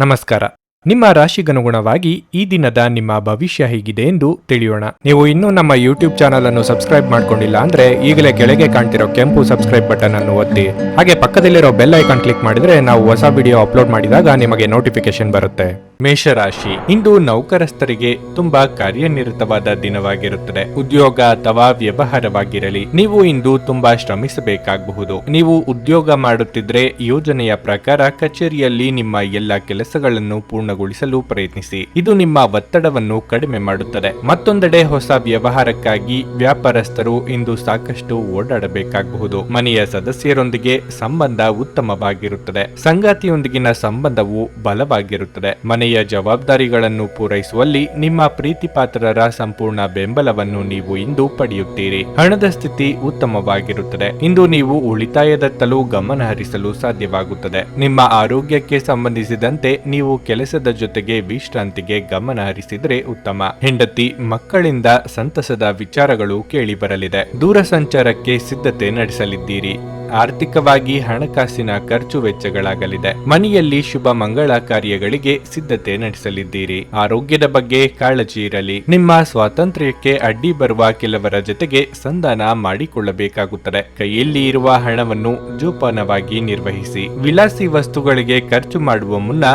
ನಮಸ್ಕಾರ. ನಿಮ್ಮ ರಾಶಿಗನುಗುಣವಾಗಿ ಈ ದಿನದ ನಿಮ್ಮ ಭವಿಷ್ಯ ಹೇಗಿದೆ ಎಂದು ತಿಳಿಯೋಣ. ನೀವು ಇನ್ನೂ ನಮ್ಮ ಯೂಟ್ಯೂಬ್ ಚಾನಲ್ ಅನ್ನು ಸಬ್ಸ್ಕ್ರೈಬ್ ಮಾಡ್ಕೊಂಡಿಲ್ಲ ಅಂದ್ರೆ ಈಗಲೇ ಕೆಳಗೆ ಕಾಣ್ತಿರೋ ಕೆಂಪು ಸಬ್ಸ್ಕ್ರೈಬ್ ಬಟನ್ ಅನ್ನು ಒತ್ತಿ, ಹಾಗೆ ಪಕ್ಕದಲ್ಲಿರೋ ಬೆಲ್ ಐಕಾನ್ ಕ್ಲಿಕ್ ಮಾಡಿದ್ರೆ ನಾವು ಹೊಸ ವಿಡಿಯೋ ಅಪ್ಲೋಡ್ ಮಾಡಿದಾಗ ನಿಮಗೆ ನೋಟಿಫಿಕೇಶನ್ ಬರುತ್ತೆ. ಮೇಷರಾಶಿ, ಇಂದು ನೌಕರಸ್ಥರಿಗೆ ತುಂಬಾ ಕಾರ್ಯನಿರತವಾದ ದಿನವಾಗಿರುತ್ತದೆ. ಉದ್ಯೋಗ ಅಥವಾ ವ್ಯವಹಾರವಾಗಿರಲಿ, ನೀವು ಇಂದು ತುಂಬಾ ಶ್ರಮಿಸಬೇಕಾಗಬಹುದು. ನೀವು ಉದ್ಯೋಗ ಮಾಡುತ್ತಿದ್ರೆ ಯೋಜನೆಯ ಪ್ರಕಾರ ಕಚೇರಿಯಲ್ಲಿ ನಿಮ್ಮ ಎಲ್ಲ ಕೆಲಸಗಳನ್ನು ಪೂರ್ಣಗೊಳಿಸಲು ಪ್ರಯತ್ನಿಸಿ. ಇದು ನಿಮ್ಮ ಒತ್ತಡವನ್ನು ಕಡಿಮೆ ಮಾಡುತ್ತದೆ. ಮತ್ತೊಂದೆಡೆ ಹೊಸ ವ್ಯವಹಾರಕ್ಕಾಗಿ ವ್ಯಾಪಾರಸ್ಥರು ಇಂದು ಸಾಕಷ್ಟು ಓಡಾಡಬೇಕಾಗಬಹುದು. ಮನೆಯ ಸದಸ್ಯರೊಂದಿಗೆ ಸಂಬಂಧ ಉತ್ತಮವಾಗಿರುತ್ತದೆ. ಸಂಗಾತಿಯೊಂದಿಗಿನ ಸಂಬಂಧವು ಬಲವಾಗಿರುತ್ತದೆ. ಮನೆಯ ಜವಾಬ್ದಾರಿಗಳನ್ನು ಪೂರೈಸುವಲ್ಲಿ ನಿಮ್ಮ ಪ್ರೀತಿಪಾತ್ರರ ಸಂಪೂರ್ಣ ಬೆಂಬಲವನ್ನು ನೀವು ಇಂದು ಪಡೆಯುತ್ತೀರಿ. ಹಣದ ಸ್ಥಿತಿ ಉತ್ತಮವಾಗಿರುತ್ತದೆ. ಇಂದು ನೀವು ಉಳಿತಾಯದತ್ತಲೂ ಗಮನ ಹರಿಸಲು ಸಾಧ್ಯವಾಗುತ್ತದೆ. ನಿಮ್ಮ ಆರೋಗ್ಯಕ್ಕೆ ಸಂಬಂಧಿಸಿದಂತೆ ನೀವು ಕೆಲಸದ ಜೊತೆಗೆ ವಿಶ್ರಾಂತಿಗೆ ಗಮನ ಹರಿಸಿದರೆ ಉತ್ತಮ. ಹೆಂಡತಿ ಮಕ್ಕಳಿಂದ ಸಂತಸದ ವಿಚಾರಗಳು ಕೇಳಿ ಬರಲಿದೆ. ದೂರ ಸಂಚಾರಕ್ಕೆ ಸಿದ್ಧತೆ ನಡೆಸಲಿದ್ದೀರಿ. ಆರ್ಥಿಕವಾಗಿ ಹಣಕಾಸಿನ ಖರ್ಚು ವೆಚ್ಚಗಳಾಗಲಿದೆ. ಮನೆಯಲ್ಲಿ ಶುಭ ಮಂಗಳ ಕಾರ್ಯಗಳಿಗೆ ಸಿದ್ಧತೆ ನಡೆಸಲಿದ್ದೀರಿ. ಆರೋಗ್ಯದ ಬಗ್ಗೆ ಕಾಳಜಿ ಇರಲಿ. ನಿಮ್ಮ ಸ್ವಾತಂತ್ರ್ಯಕ್ಕೆ ಅಡ್ಡಿ ಬರುವ ಕೆಲವರ ಜೊತೆಗೆ ಸಂಧಾನ ಮಾಡಿಕೊಳ್ಳಬೇಕಾಗುತ್ತದೆ. ಕೈಯಲ್ಲಿ ಇರುವ ಹಣವನ್ನು ಜೋಪಾನವಾಗಿ ನಿರ್ವಹಿಸಿ. ವಿಲಾಸಿ ವಸ್ತುಗಳಿಗೆ ಖರ್ಚು ಮಾಡುವ ಮುನ್ನ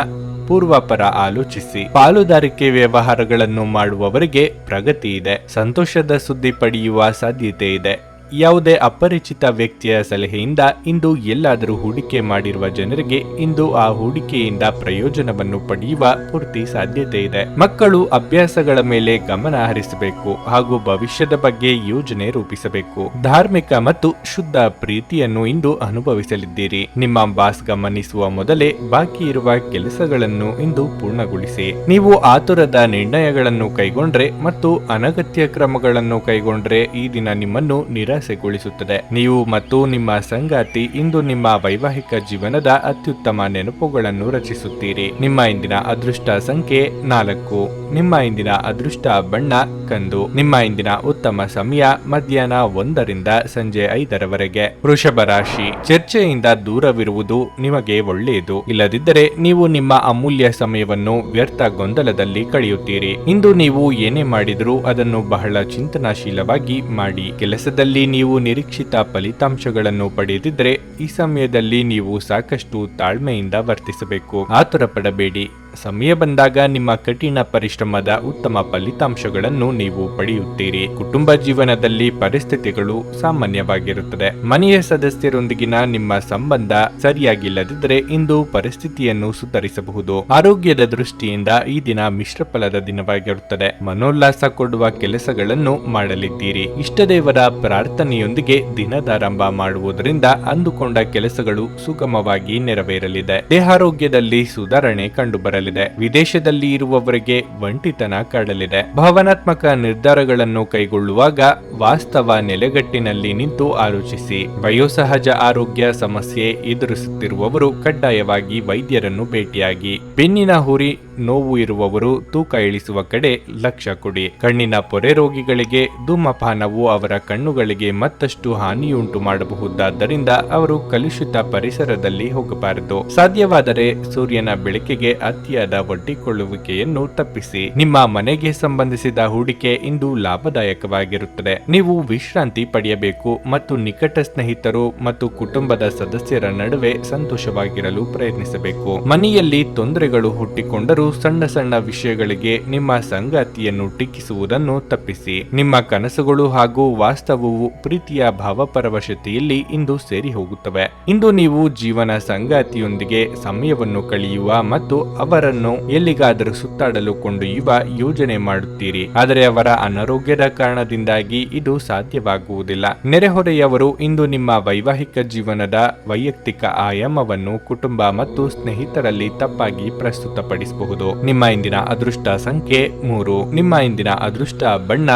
ಪೂರ್ವಾಪರ ಆಲೋಚಿಸಿ. ಪಾಲುದಾರಿಕೆ ವ್ಯವಹಾರಗಳನ್ನು ಮಾಡುವವರಿಗೆ ಪ್ರಗತಿ ಇದೆ. ಸಂತೋಷದ ಸುದ್ದಿ ಪಡೆಯುವ ಸಾಧ್ಯತೆ ಇದೆ. ಯಾವುದೇ ಅಪರಿಚಿತ ವ್ಯಕ್ತಿಯ ಸಲಹೆಯಿಂದ ಇಂದು ಎಲ್ಲಾದರೂ ಹೂಡಿಕೆ ಮಾಡಿರುವ ಜನರಿಗೆ ಇಂದು ಆ ಹೂಡಿಕೆಯಿಂದ ಪ್ರಯೋಜನವನ್ನು ಪಡೆಯುವ ಪೂರ್ತಿ ಸಾಧ್ಯತೆ ಇದೆ. ಮಕ್ಕಳು ಅಭ್ಯಾಸಗಳ ಮೇಲೆ ಗಮನ ಹರಿಸಬೇಕು ಹಾಗೂ ಭವಿಷ್ಯದ ಬಗ್ಗೆ ಯೋಜನೆ ರೂಪಿಸಬೇಕು. ಧಾರ್ಮಿಕ ಮತ್ತು ಶುದ್ಧ ಪ್ರೀತಿಯನ್ನು ಇಂದು ಅನುಭವಿಸಲಿದ್ದೀರಿ. ನಿಮ್ಮ ಬಾಸ್ ಗಮನಿಸುವ ಮೊದಲೇ ಬಾಕಿ ಇರುವ ಕೆಲಸಗಳನ್ನು ಇಂದು ಪೂರ್ಣಗೊಳಿಸಿ. ನೀವು ಆತುರದ ನಿರ್ಣಯಗಳನ್ನು ಕೈಗೊಂಡ್ರೆ ಮತ್ತು ಅನಗತ್ಯ ಕ್ರಮಗಳನ್ನು ಕೈಗೊಂಡ್ರೆ ಈ ದಿನ ನಿಮ್ಮನ್ನು ನಿರಾಸೆಗೊಳಿಸುತ್ತದೆ. ನೀವು ಮತ್ತು ನಿಮ್ಮ ಸಂಗಾತಿ ಇಂದು ನಿಮ್ಮ ವೈವಾಹಿಕ ಜೀವನದ ಅತ್ಯುತ್ತಮ ನೆನಪುಗಳನ್ನು ರಚಿಸುತ್ತೀರಿ. ನಿಮ್ಮ ಇಂದಿನ ಅದೃಷ್ಟ ಸಂಖ್ಯೆ 4. ನಿಮ್ಮ ಇಂದಿನ ಅದೃಷ್ಟ ಬಣ್ಣ ಕಂದು. ನಿಮ್ಮ ಇಂದಿನ ಉತ್ತಮ ಸಮಯ ಮಧ್ಯಾಹ್ನ 1 ರಿಂದ ಸಂಜೆ 5 ರವರೆಗೆ. ವೃಷಭ ರಾಶಿ, ಚರ್ಚೆಯಿಂದ ದೂರವಿರುವುದು ನಿಮಗೆ ಒಳ್ಳೆಯದು. ಇಲ್ಲದಿದ್ದರೆ ನೀವು ನಿಮ್ಮ ಅಮೂಲ್ಯ ಸಮಯವನ್ನು ವ್ಯರ್ಥ ಗೊಂದಲದಲ್ಲಿ ಕಳೆಯುತ್ತೀರಿ. ಇಂದು ನೀವು ಏನೇ ಮಾಡಿದರೂ ಅದನ್ನು ಬಹಳ ಚಿಂತನಾಶೀಲವಾಗಿ ಮಾಡಿ. ಕೆಲಸದಲ್ಲಿ ನೀವು ನಿರೀಕ್ಷಿತ ಫಲಿತಾಂಶಗಳನ್ನು ಪಡೆದಿದ್ದರೆ ಈ ಸಮಯದಲ್ಲಿ ನೀವು ಸಾಕಷ್ಟು ತಾಳ್ಮೆಯಿಂದ ವರ್ತಿಸಬೇಕು. ಆತುರ ಪಡಬೇಡಿ. ಸಮಯ ಬಂದಾಗ ನಿಮ್ಮ ಕಠಿಣ ಪರಿಶ್ರಮದ ಉತ್ತಮ ಫಲಿತಾಂಶಗಳನ್ನು ನೀವು ಪಡೆಯುತ್ತೀರಿ. ಕುಟುಂಬ ಜೀವನದಲ್ಲಿ ಪರಿಸ್ಥಿತಿಗಳು ಸಾಮಾನ್ಯವಾಗಿರುತ್ತದೆ. ಮನೆಯ ಸದಸ್ಯರೊಂದಿಗಿನ ನಿಮ್ಮ ಸಂಬಂಧ ಸರಿಯಾಗಿಲ್ಲದಿದ್ದರೆ ಇಂದು ಪರಿಸ್ಥಿತಿಯನ್ನು ಸುಧಾರಿಸಬಹುದು. ಆರೋಗ್ಯದ ದೃಷ್ಟಿಯಿಂದ ಈ ದಿನ ಮಿಶ್ರ ಫಲದ ದಿನವಾಗಿರುತ್ತದೆ. ಮನೋಲ್ಲಾಸ ಕೊಡುವ ಕೆಲಸಗಳನ್ನು ಮಾಡಲಿದ್ದೀರಿ. ಇಷ್ಟದೇವರ ಪ್ರಾರ್ಥನೆಯೊಂದಿಗೆ ದಿನದಾರಂಭ ಮಾಡುವುದರಿಂದ ಅಂದುಕೊಂಡ ಕೆಲಸಗಳು ಸುಗಮವಾಗಿ ನೆರವೇರಲಿದೆ. ದೇಹಾರೋಗ್ಯದಲ್ಲಿ ಸುಧಾರಣೆ ಕಂಡುಬರಲಿದೆ. ವಿದೇಶದಲ್ಲಿ ಇರುವವರಿಗೆ ಒಂಟಿತನ ಕಾಡಲಿದೆ. ಭಾವನಾತ್ಮಕ ನಿರ್ಧಾರಗಳನ್ನು ಕೈಗೊಳ್ಳುವಾಗ ವಾಸ್ತವ ನೆಲೆಗಟ್ಟಿನಲ್ಲಿ ನಿಂತು ಆಲೋಚಿಸಿ. ವಯೋಸಹಜ ಆರೋಗ್ಯ ಸಮಸ್ಯೆ ಎದುರಿಸುತ್ತಿರುವವರು ಕಡ್ಡಾಯವಾಗಿ ವೈದ್ಯರನ್ನು ಭೇಟಿಯಾಗಿ. ಬೆನ್ನಿನ ಹುರಿ ನೋವು ಇರುವವರು ತೂಕ ಇಳಿಸುವ ಕಡೆ ಲಕ್ಷ್ಯ ಕೊಡಿ. ಕಣ್ಣಿನ ಪೊರೆ ರೋಗಿಗಳಿಗೆ ಧೂಮಪಾನವು ಅವರ ಕಣ್ಣುಗಳಿಗೆ ಮತ್ತಷ್ಟು ಹಾನಿಯುಂಟು ಮಾಡಬಹುದಾದ್ದರಿಂದ ಅವರು ಕಲುಷಿತ ಪರಿಸರದಲ್ಲಿ ಹೋಗಬಾರದು. ಸಾಧ್ಯವಾದರೆ ಸೂರ್ಯನ ಬೆಳಕಿಗೆ ಅತಿಯಾದ ಒಡ್ಡಿಕೊಳ್ಳುವಿಕೆಯನ್ನು ತಪ್ಪಿಸಿ. ನಿಮ್ಮ ಮನೆಗೆ ಸಂಬಂಧಿಸಿದ ಹೂಡಿಕೆ ಇಂದು ಲಾಭದಾಯಕವಾಗಿರುತ್ತದೆ. ನೀವು ವಿಶ್ರಾಂತಿ ಪಡೆಯಬೇಕು ಮತ್ತು ನಿಕಟ ಸ್ನೇಹಿತರು ಮತ್ತು ಕುಟುಂಬದ ಸದಸ್ಯರ ನಡುವೆ ಸಂತೋಷವಾಗಿರಲು ಪ್ರಯತ್ನಿಸಬೇಕು. ಮನೆಯಲ್ಲಿ ತೊಂದರೆಗಳು ಹುಟ್ಟಿಕೊಂಡರೂ ಸಣ್ಣ ಸಣ್ಣ ವಿಷಯಗಳಿಗೆ ನಿಮ್ಮ ಸಂಗಾತಿಯನ್ನು ಟೀಕಿಸುವುದನ್ನು ತಪ್ಪಿಸಿ. ನಿಮ್ಮ ಕನಸುಗಳು ಹಾಗೂ ವಾಸ್ತವವು ಪ್ರೀತಿಯ ಭಾವಪರವಶತೆಯಲ್ಲಿ ಇಂದು ಸೇರಿ ಹೋಗುತ್ತವೆ. ಇಂದು ನೀವು ಜೀವನ ಸಂಗಾತಿಯೊಂದಿಗೆ ಸಮಯವನ್ನು ಕಳೆಯುವ ಮತ್ತು ಅವರನ್ನು ಎಲ್ಲಿಗಾದರೂ ಸುತ್ತಾಡಲು ಕೊಂಡೊಯ್ಯುವ ಯೋಜನೆ ಮಾಡುತ್ತೀರಿ. ಆದರೆ ಅವರ ಅನಾರೋಗ್ಯದ ಕಾರಣದಿಂದಾಗಿ ಇದು ಸಾಧ್ಯವಾಗುವುದಿಲ್ಲ. ನೆರೆಹೊರೆಯವರು ಇಂದು ನಿಮ್ಮ ವೈವಾಹಿಕ ಜೀವನದ ವೈಯಕ್ತಿಕ ಆಯಾಮವನ್ನು ಕುಟುಂಬ ಮತ್ತು ಸ್ನೇಹಿತರಲ್ಲಿ ತಪ್ಪಾಗಿ ಪ್ರಸ್ತುತಪಡಿಸಬಹುದು. ನಿಮ್ಮ ಇಂದಿನ ಅದೃಷ್ಟ ಸಂಖ್ಯೆ 3. ನಿಮ್ಮ ಇಂದಿನ ಅದೃಷ್ಟ ಬಣ್ಣ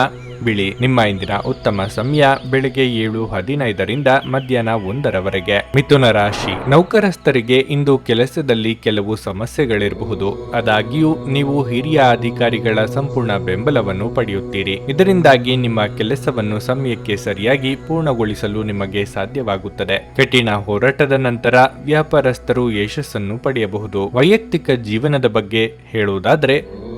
ಬಿಳಿ. ನಿಮ್ಮ ಇಂದಿನ ಉತ್ತಮ ಸಮಯ ಬೆಳಗ್ಗೆ 7:15 ರಿಂದ ಮಧ್ಯಾಹ್ನ 1 ರವರೆಗೆ. ಮಿಥುನ ರಾಶಿ, ನೌಕರಸ್ಥರಿಗೆ ಇಂದು ಕೆಲಸದಲ್ಲಿ ಕೆಲವು ಸಮಸ್ಯೆಗಳಿರಬಹುದು. ಪಡೆಯಬಹುದು. ಆದಾಗ್ಯೂ ನೀವು ಹಿರಿಯ ಅಧಿಕಾರಿಗಳ ಸಂಪೂರ್ಣ ಬೆಂಬಲವನ್ನು ಪಡೆಯುತ್ತೀರಿ. ಇದರಿಂದಾಗಿ ನಿಮ್ಮ ಕೆಲಸವನ್ನು ಸಮಯಕ್ಕೆ ಸರಿಯಾಗಿ ಪೂರ್ಣಗೊಳಿಸಲು ನಿಮಗೆ ಸಾಧ್ಯವಾಗುತ್ತದೆ. ಕಠಿಣ ಹೋರಾಟದ ನಂತರ ವ್ಯಾಪಾರಸ್ಥರು ಯಶಸ್ಸನ್ನು ಪಡೆಯಬಹುದು. ವೈಯಕ್ತಿಕ ಜೀವನದ ಬಗ್ಗೆ ಹೇಳುವುದಾದರೆ,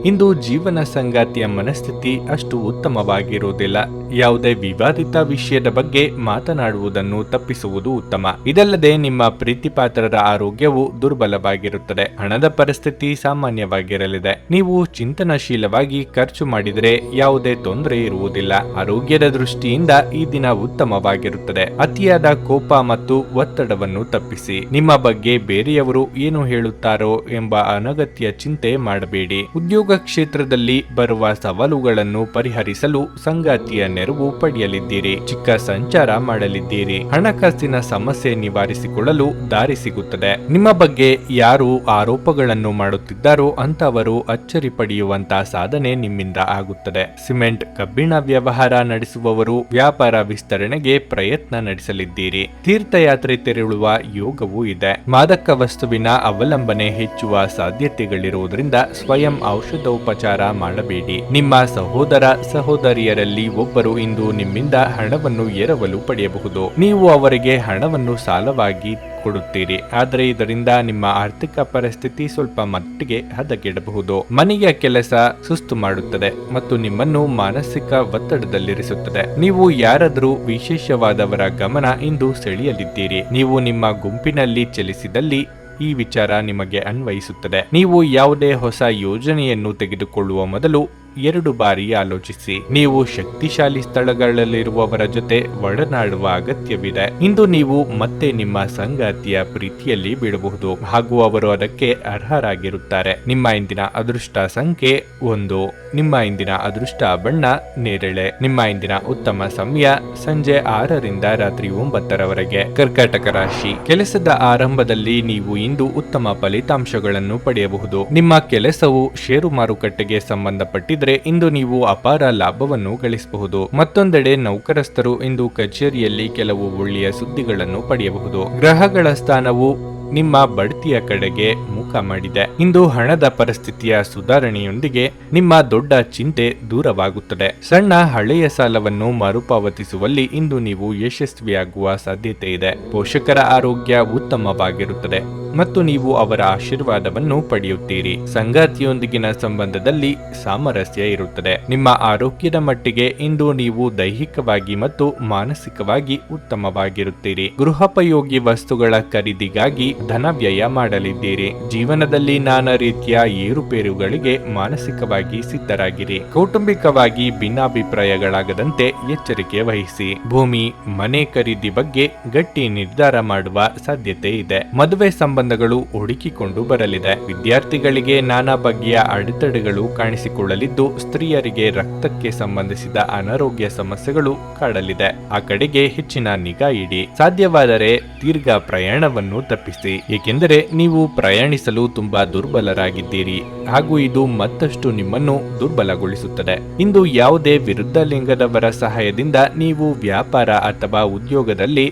ಇಂದು ಜೀವನ ಸಂಗಾತಿಯ ಮನಸ್ಥಿತಿ ಅಷ್ಟು ಉತ್ತಮವಾಗಿರುವುದಿಲ್ಲ. ಯಾವುದೇ ವಿವಾದಿತ ವಿಷಯದ ಬಗ್ಗೆ ಮಾತನಾಡುವುದನ್ನು ತಪ್ಪಿಸುವುದು ಉತ್ತಮ. ಇದಲ್ಲದೆ ನಿಮ್ಮ ಪ್ರೀತಿಪಾತ್ರರ ಆರೋಗ್ಯವು ದುರ್ಬಲವಾಗಿರುತ್ತದೆ. ಹಣದ ಪರಿಸ್ಥಿತಿ ಸಾಮಾನ್ಯವಾಗಿರಲಿದೆ. ನೀವು ಚಿಂತನಶೀಲವಾಗಿ ಖರ್ಚು ಮಾಡಿದರೆ ಯಾವುದೇ ತೊಂದರೆ ಇರುವುದಿಲ್ಲ. ಆರೋಗ್ಯದ ದೃಷ್ಟಿಯಿಂದ ಈ ದಿನ ಉತ್ತಮವಾಗಿರುತ್ತದೆ. ಅತಿಯಾದ ಕೋಪ ಮತ್ತು ಒತ್ತಡವನ್ನು ತಪ್ಪಿಸಿ. ನಿಮ್ಮ ಬಗ್ಗೆ ಬೇರೆಯವರು ಏನು ಹೇಳುತ್ತಾರೋ ಎಂಬ ಅನಗತ್ಯ ಚಿಂತೆ ಮಾಡಬೇಡಿ. ಉದ್ಯೋಗ ಕ್ಷೇತ್ರದಲ್ಲಿ ಬರುವ ಸವಾಲುಗಳನ್ನು ಪರಿಹರಿಸಲು ಸಂಗಾತಿಯ ನೆರವು ಪಡೆಯಲಿದ್ದೀರಿ. ಚಿಕ್ಕ ಸಂಚಾರ ಮಾಡಲಿದ್ದೀರಿ. ಹಣಕಾಸಿನ ಸಮಸ್ಯೆ ನಿವಾರಿಸಿಕೊಳ್ಳಲು ದಾರಿ ಸಿಗುತ್ತದೆ. ನಿಮ್ಮ ಬಗ್ಗೆ ಯಾರು ಆರೋಪಗಳನ್ನು ಮಾಡುತ್ತಿದ್ದಾರೋ ಅಂತವರು ಅಚ್ಚರಿ ಪಡೆಯುವಂತಹ ಸಾಧನೆ ನಿಮ್ಮಿಂದ ಆಗುತ್ತದೆ. ಸಿಮೆಂಟ್ ಕಬ್ಬಿಣ ವ್ಯವಹಾರ ನಡೆಸುವವರು ವ್ಯಾಪಾರ ವಿಸ್ತರಣೆಗೆ ಪ್ರಯತ್ನ ನಡೆಸಲಿದ್ದೀರಿ. ತೀರ್ಥಯಾತ್ರೆ ತೆರಳುವ ಯೋಗವೂ ಇದೆ. ಮಾದಕ ವಸ್ತುವಿನ ಅವಲಂಬನೆ ಹೆಚ್ಚುವ ಸಾಧ್ಯತೆಗಳಿರುವುದರಿಂದ ಸ್ವಯಂ ಔಷಧೋಪಚಾರ ಮಾಡಬೇಡಿ. ನಿಮ್ಮ ಸಹೋದರ ಸಹೋದರಿಯರಲ್ಲಿ ಒಬ್ಬರು ಇಂದು ನಿಮ್ಮಿಂದ ಹಣವನ್ನು ಎರವಲು ಪಡೆಯಬಹುದು. ನೀವು ಅವರಿಗೆ ಹಣವನ್ನು ಸಾಲವಾಗಿ ಕೊಡುತ್ತೀರಿ. ಆದರೆ ಇದರಿಂದ ನಿಮ್ಮ ಆರ್ಥಿಕ ಪರಿಸ್ಥಿತಿ ಸ್ವಲ್ಪ ಮಟ್ಟಿಗೆ ಹದಗೆಡಬಹುದು. ಮನೆಯ ಕೆಲಸ ಸುಸ್ತು ಮಾಡುತ್ತದೆ ಮತ್ತು ನಿಮ್ಮನ್ನು ಮಾನಸಿಕ ಒತ್ತಡದಲ್ಲಿರಿಸುತ್ತದೆ. ನೀವು ಯಾರಾದರೂ ವಿಶೇಷವಾದವರ ಗಮನ ಇಂದು ಸೆಳೆಯಲಿದ್ದೀರಿ. ನೀವು ನಿಮ್ಮ ಗುಂಪಿನಲ್ಲಿ ಚಲಿಸಿದಲ್ಲಿ ಈ ವಿಚಾರ ನಿಮಗೆ ಅನ್ವಯಿಸುತ್ತದೆ. ನೀವು ಯಾವುದೇ ಹೊಸ ಯೋಜನೆಯನ್ನು ತೆಗೆದುಕೊಳ್ಳುವ ಮೊದಲು 2 ಬಾರಿ ಆಲೋಚಿಸಿ. ನೀವು ಶಕ್ತಿಶಾಲಿ ಸ್ಥಳಗಳಲ್ಲಿರುವವರ ಜೊತೆ ಒಡನಾಡುವ ಅಗತ್ಯವಿದೆ. ಇಂದು ನೀವು ಮತ್ತೆ ನಿಮ್ಮ ಸಂಗಾತಿಯ ಪ್ರೀತಿಯಲ್ಲಿ ಬೀಳಬಹುದು ಹಾಗೂ ಅವರು ಅದಕ್ಕೆ ಅರ್ಹರಾಗಿರುತ್ತಾರೆ. ನಿಮ್ಮ ಇಂದಿನ ಅದೃಷ್ಟ ಸಂಖ್ಯೆ 1. ನಿಮ್ಮ ಇಂದಿನ ಅದೃಷ್ಟ ಬಣ್ಣ ನೇರಳೆ. ನಿಮ್ಮ ಇಂದಿನ ಉತ್ತಮ ಸಮಯ ಸಂಜೆ 6ರಿಂದ ರಾತ್ರಿ 9ರವರೆಗೆ. ಕರ್ಕಾಟಕ ರಾಶಿ. ಕೆಲಸದ ಆರಂಭದಲ್ಲಿ ನೀವು ಇಂದು ಉತ್ತಮ ಫಲಿತಾಂಶಗಳನ್ನು ಪಡೆಯಬಹುದು. ನಿಮ್ಮ ಕೆಲಸವು ಷೇರು ಮಾರುಕಟ್ಟೆಗೆ ಸಂಬಂಧಪಟ್ಟಿದ್ದರೆ ಇಂದು ನೀವು ಅಪಾರ ಲಾಭವನ್ನು ಗಳಿಸಬಹುದು. ಮತ್ತೊಂದೆಡೆ ನೌಕರಸ್ಥರು ಇಂದು ಕಚೇರಿಯಲ್ಲಿ ಕೆಲವು ಒಳ್ಳೆಯ ಸುದ್ದಿಗಳನ್ನು ಪಡೆಯಬಹುದು. ಗ್ರಹಗಳ ಸ್ಥಾನವು ನಿಮ್ಮ ಬಡ್ತಿಯ ಕಡೆಗೆ ಮುಖ ಮಾಡಿದೆ. ಇಂದು ಹಣದ ಪರಿಸ್ಥಿತಿಯ ಸುಧಾರಣೆಯೊಂದಿಗೆ ನಿಮ್ಮ ದೊಡ್ಡ ಚಿಂತೆ ದೂರವಾಗುತ್ತದೆ. ಸಣ್ಣ ಹಳೆಯ ಸಾಲವನ್ನು ಮರುಪಾವತಿಸುವಲ್ಲಿ ಇಂದು ನೀವು ಯಶಸ್ವಿಯಾಗುವ ಸಾಧ್ಯತೆ ಇದೆ. ಪೋಷಕರ ಆರೋಗ್ಯ ಉತ್ತಮವಾಗಿರುತ್ತದೆ ಮತ್ತು ನೀವು ಅವರ ಆಶೀರ್ವಾದವನ್ನು ಪಡೆಯುತ್ತೀರಿ. ಸಂಗಾತಿಯೊಂದಿಗಿನ ಸಂಬಂಧದಲ್ಲಿ ಸಾಮರಸ್ಯ ಇರುತ್ತದೆ. ನಿಮ್ಮ ಆರೋಗ್ಯದ ಮಟ್ಟಿಗೆ ಇಂದು ನೀವು ದೈಹಿಕವಾಗಿ ಮತ್ತು ಮಾನಸಿಕವಾಗಿ ಉತ್ತಮವಾಗಿರುತ್ತೀರಿ. ಗೃಹೋಪಯೋಗಿ ವಸ್ತುಗಳ ಖರೀದಿಗಾಗಿ ಧನ ವ್ಯಯ ಮಾಡಲಿದ್ದೀರಿ. ಜೀವನದಲ್ಲಿ ನಾನಾ ರೀತಿಯ ಏರುಪೇರುಗಳಿಗೆ ಮಾನಸಿಕವಾಗಿ ಸಿದ್ಧರಾಗಿರಿ. ಕೌಟುಂಬಿಕವಾಗಿ ಭಿನ್ನಾಭಿಪ್ರಾಯಗಳಾಗದಂತೆ ಎಚ್ಚರಿಕೆ ವಹಿಸಿ. ಭೂಮಿ ಮನೆ ಖರೀದಿ ಬಗ್ಗೆ ಗಟ್ಟಿ ನಿರ್ಧಾರ ಮಾಡುವ ಸಾಧ್ಯತೆ ಇದೆ. ಮದುವೆ ಸಂಬಂಧಗಳು ಹುಡುಕಿಕೊಂಡು ಬರಲಿದೆ. ವಿದ್ಯಾರ್ಥಿಗಳಿಗೆ ನಾನಾ ಬಗೆಯ ಅಡೆತಡೆಗಳು ಕಾಣಿಸಿಕೊಳ್ಳಲಿದ್ದು, ಸ್ತ್ರೀಯರಿಗೆ ರಕ್ತಕ್ಕೆ ಸಂಬಂಧಿಸಿದ ಅನಾರೋಗ್ಯ ಸಮಸ್ಯೆಗಳು ಕಾಡಲಿದೆ. ಆ ಕಡೆಗೆ ಹೆಚ್ಚಿನ ನಿಗಾ ಇಡಿ. ಸಾಧ್ಯವಾದರೆ ದೀರ್ಘ ಪ್ರಯಾಣವನ್ನು ತಪ್ಪಿಸಿ, ಏಕೆಂದರೆ ನೀವು ಪ್ರಯಾಣಿಸಲು ತುಂಬಾ ದುರ್ಬಲರಾಗಿದ್ದೀರಿ ಹಾಗೂ ಇದು ಮತ್ತಷ್ಟು ನಿಮ್ಮನ್ನು ದುರ್ಬಲಗೊಳಿಸುತ್ತದೆ. ಇಂದು ಯಾವುದೇ ವಿರುದ್ಧ ಲಿಂಗದವರ ಸಹಾಯದಿಂದ ನೀವು ವ್ಯಾಪಾರ ಅಥವಾ ಉದ್ಯೋಗದಲ್ಲಿ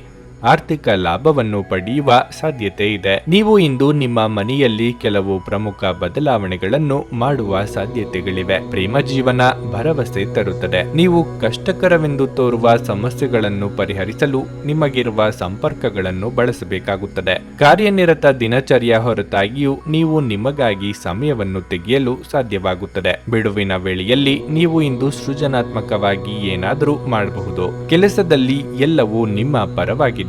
ಆರ್ಥಿಕ ಲಾಭವನ್ನು ಪಡೆಯುವ ಸಾಧ್ಯತೆ ಇದೆ. ನೀವು ಇಂದು ನಿಮ್ಮ ಮನೆಯಲ್ಲಿ ಕೆಲವು ಪ್ರಮುಖ ಬದಲಾವಣೆಗಳನ್ನು ಮಾಡುವ ಸಾಧ್ಯತೆಗಳಿವೆ. ಪ್ರೇಮ ಜೀವನ ಭರವಸೆ ತರುತ್ತದೆ. ನೀವು ಕಷ್ಟಕರವೆಂದು ತೋರುವ ಸಮಸ್ಯೆಗಳನ್ನು ಪರಿಹರಿಸಲು ನಿಮಗಿರುವ ಸಂಪರ್ಕಗಳನ್ನು ಬಳಸಬೇಕಾಗುತ್ತದೆ. ಕಾರ್ಯನಿರತ ದಿನಚರಿಯ ಹೊರತಾಗಿಯೂ ನೀವು ನಿಮಗಾಗಿ ಸಮಯವನ್ನು ತೆಗೆಯಲು ಸಾಧ್ಯವಾಗುತ್ತದೆ. ಬಿಡುವಿನ ವೇಳೆಯಲ್ಲಿ ನೀವು ಇಂದು ಸೃಜನಾತ್ಮಕವಾಗಿ ಏನಾದರೂ ಮಾಡಬಹುದು. ಕೆಲಸದಲ್ಲಿ ಎಲ್ಲವೂ ನಿಮ್ಮ ಪರವಾಗಿ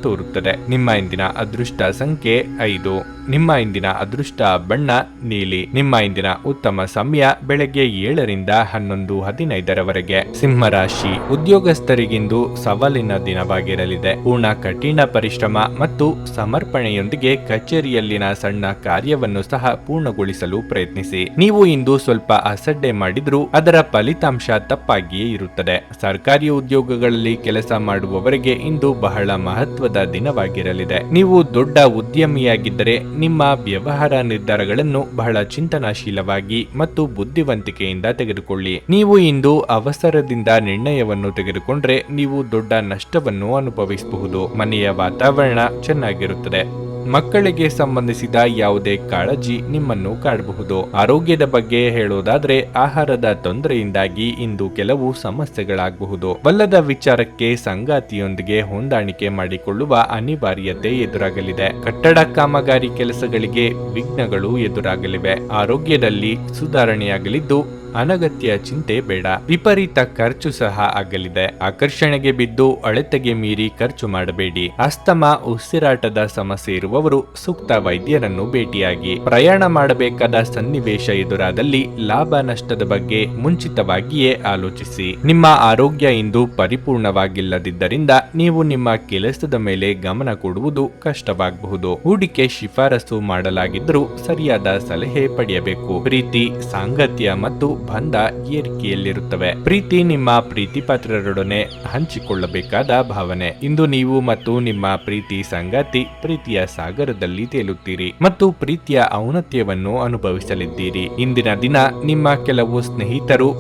ತೋರುತ್ತದೆ. ನಿಮ್ಮ ಇಂದಿನ ಅದೃಷ್ಟ ಸಂಖ್ಯೆ 5. ನಿಮ್ಮ ಇಂದಿನ ಅದೃಷ್ಟ ಬಣ್ಣ ನೀಲಿ. ನಿಮ್ಮ ಇಂದಿನ ಉತ್ತಮ ಸಮಯ ಬೆಳಗ್ಗೆ 7ರಿಂದ 11:15ರವರೆಗೆ. ಸಿಂಹರಾಶಿ. ಉದ್ಯೋಗಸ್ಥರಿಗಿಂದು ಸವಾಲಿನ ದಿನವಾಗಿರಲಿದೆ. ಪೂರ್ಣ ಕಠಿಣ ಪರಿಶ್ರಮ ಮತ್ತು ಸಮರ್ಪಣೆಯೊಂದಿಗೆ ಕಚೇರಿಯಲ್ಲಿನ ಸಣ್ಣ ಕಾರ್ಯವನ್ನು ಸಹ ಪೂರ್ಣಗೊಳಿಸಲು ಪ್ರಯತ್ನಿಸಿ. ನೀವು ಇಂದು ಸ್ವಲ್ಪ ಅಸಡ್ಡೆ ಮಾಡಿದ್ರೂ ಅದರ ಫಲಿತಾಂಶ ತಪ್ಪಾಗಿಯೇ ಇರುತ್ತದೆ. ಸರ್ಕಾರಿ ಉದ್ಯೋಗಗಳಲ್ಲಿ ಕೆಲಸ ಮಾಡುವವರಿಗೆ ಇಂದು ಬಹಳ ಮಹತ್ವದ ದಿನವಾಗಿರಲಿದೆ. ನೀವು ದೊಡ್ಡ ಉದ್ಯಮಿಯಾಗಿದ್ದರೆ ನಿಮ್ಮ ವ್ಯವಹಾರ ನಿರ್ಧಾರಗಳನ್ನು ಬಹಳ ಚಿಂತನಾಶೀಲವಾಗಿ ಮತ್ತು ಬುದ್ಧಿವಂತಿಕೆಯಿಂದ ತೆಗೆದುಕೊಳ್ಳಿ. ನೀವು ಇಂದು ಅವಸರದಿಂದ ನಿರ್ಣಯವನ್ನು ತೆಗೆದುಕೊಂಡ್ರೆ ನೀವು ದೊಡ್ಡ ನಷ್ಟವನ್ನು ಅನುಭವಿಸಬಹುದು. ಮನೆಯ ವಾತಾವರಣ ಚೆನ್ನಾಗಿರುತ್ತದೆ. ಮಕ್ಕಳಿಗೆ ಸಂಬಂಧಿಸಿದ ಯಾವುದೇ ಕಾಳಜಿ ನಿಮ್ಮನ್ನು ಕಾಡಬಹುದು. ಆರೋಗ್ಯದ ಬಗ್ಗೆ ಹೇಳೋದಾದ್ರೆ ಆಹಾರದ ತೊಂದರೆಯಿಂದಾಗಿ ಇಂದು ಕೆಲವು ಸಮಸ್ಯೆಗಳಾಗಬಹುದು. ಬಲ್ಲದ ವಿಚಾರಕ್ಕೆ ಸಂಗಾತಿಯೊಂದಿಗೆ ಹೊಂದಾಣಿಕೆ ಮಾಡಿಕೊಳ್ಳುವ ಅನಿವಾರ್ಯತೆ ಎದುರಾಗಲಿದೆ. ಕಟ್ಟಡ ಕಾಮಗಾರಿ ಕೆಲಸಗಳಿಗೆ ವಿಘ್ನಗಳು ಎದುರಾಗಲಿವೆ. ಆರೋಗ್ಯದಲ್ಲಿ ಸುಧಾರಣೆಯಾಗಲಿದ್ದು ಅನಗತ್ಯ ಚಿಂತೆ ಬೇಡ. ವಿಪರೀತ ಖರ್ಚು ಸಹ ಆಗಲಿದೆ. ಆಕರ್ಷಣೆಗೆ ಬಿದ್ದು ಅಳತೆಗೆ ಮೀರಿ ಖರ್ಚು ಮಾಡಬೇಡಿ. ಅಸ್ತಮಾ, ಉಸಿರಾಟದ ಸಮಸ್ಯೆ ಇರುವವರು ಸೂಕ್ತ ವೈದ್ಯರನ್ನು ಭೇಟಿಯಾಗಿ. ಪ್ರಯಾಣ ಮಾಡಬೇಕಾದ ಸನ್ನಿವೇಶ ಎದುರಾದಲ್ಲಿ ಲಾಭ ನಷ್ಟದ ಬಗ್ಗೆ ಮುಂಚಿತವಾಗಿಯೇ ಆಲೋಚಿಸಿ. ನಿಮ್ಮ ಆರೋಗ್ಯ ಇಂದು ಪರಿಪೂರ್ಣವಾಗಿಲ್ಲದಿದ್ದರಿಂದ ನೀವು ನಿಮ್ಮ ಕೆಲಸದ ಮೇಲೆ ಗಮನ ಕೊಡುವುದು ಕಷ್ಟವಾಗಬಹುದು. ಹೂಡಿಕೆ ಶಿಫಾರಸು ಮಾಡಲಾಗಿದ್ದರೂ ಸರಿಯಾದ ಸಲಹೆ ಪಡೆಯಬೇಕು. ಪ್ರೀತಿ, ಸಾಂಗತ್ಯ ಮತ್ತು ಬಂಧ ಏರಿಕೆಯಲ್ಲಿರುತ್ತವೆ. ಪ್ರೀತಿ ನಿಮ್ಮ ಪ್ರೀತಿ ಪಾತ್ರರೊಡನೆ ಹಂಚಿಕೊಳ್ಳಬೇಕಾದ ಭಾವನೆ. ಇಂದು ನೀವು ಮತ್ತು ನಿಮ್ಮ ಪ್ರೀತಿ ಸಂಗಾತಿ ಪ್ರೀತಿಯ ಸಾಗರದಲ್ಲಿ ತೇಲುತ್ತೀರಿ ಮತ್ತು ಪ್ರೀತಿಯ ಔನ್ನತ್ಯವನ್ನು ಅನುಭವಿಸಲಿದ್ದೀರಿ. ಇಂದಿನ ದಿನ ನಿಮ್ಮ ಕೆಲವು ಸ್ನೇಹಿತರು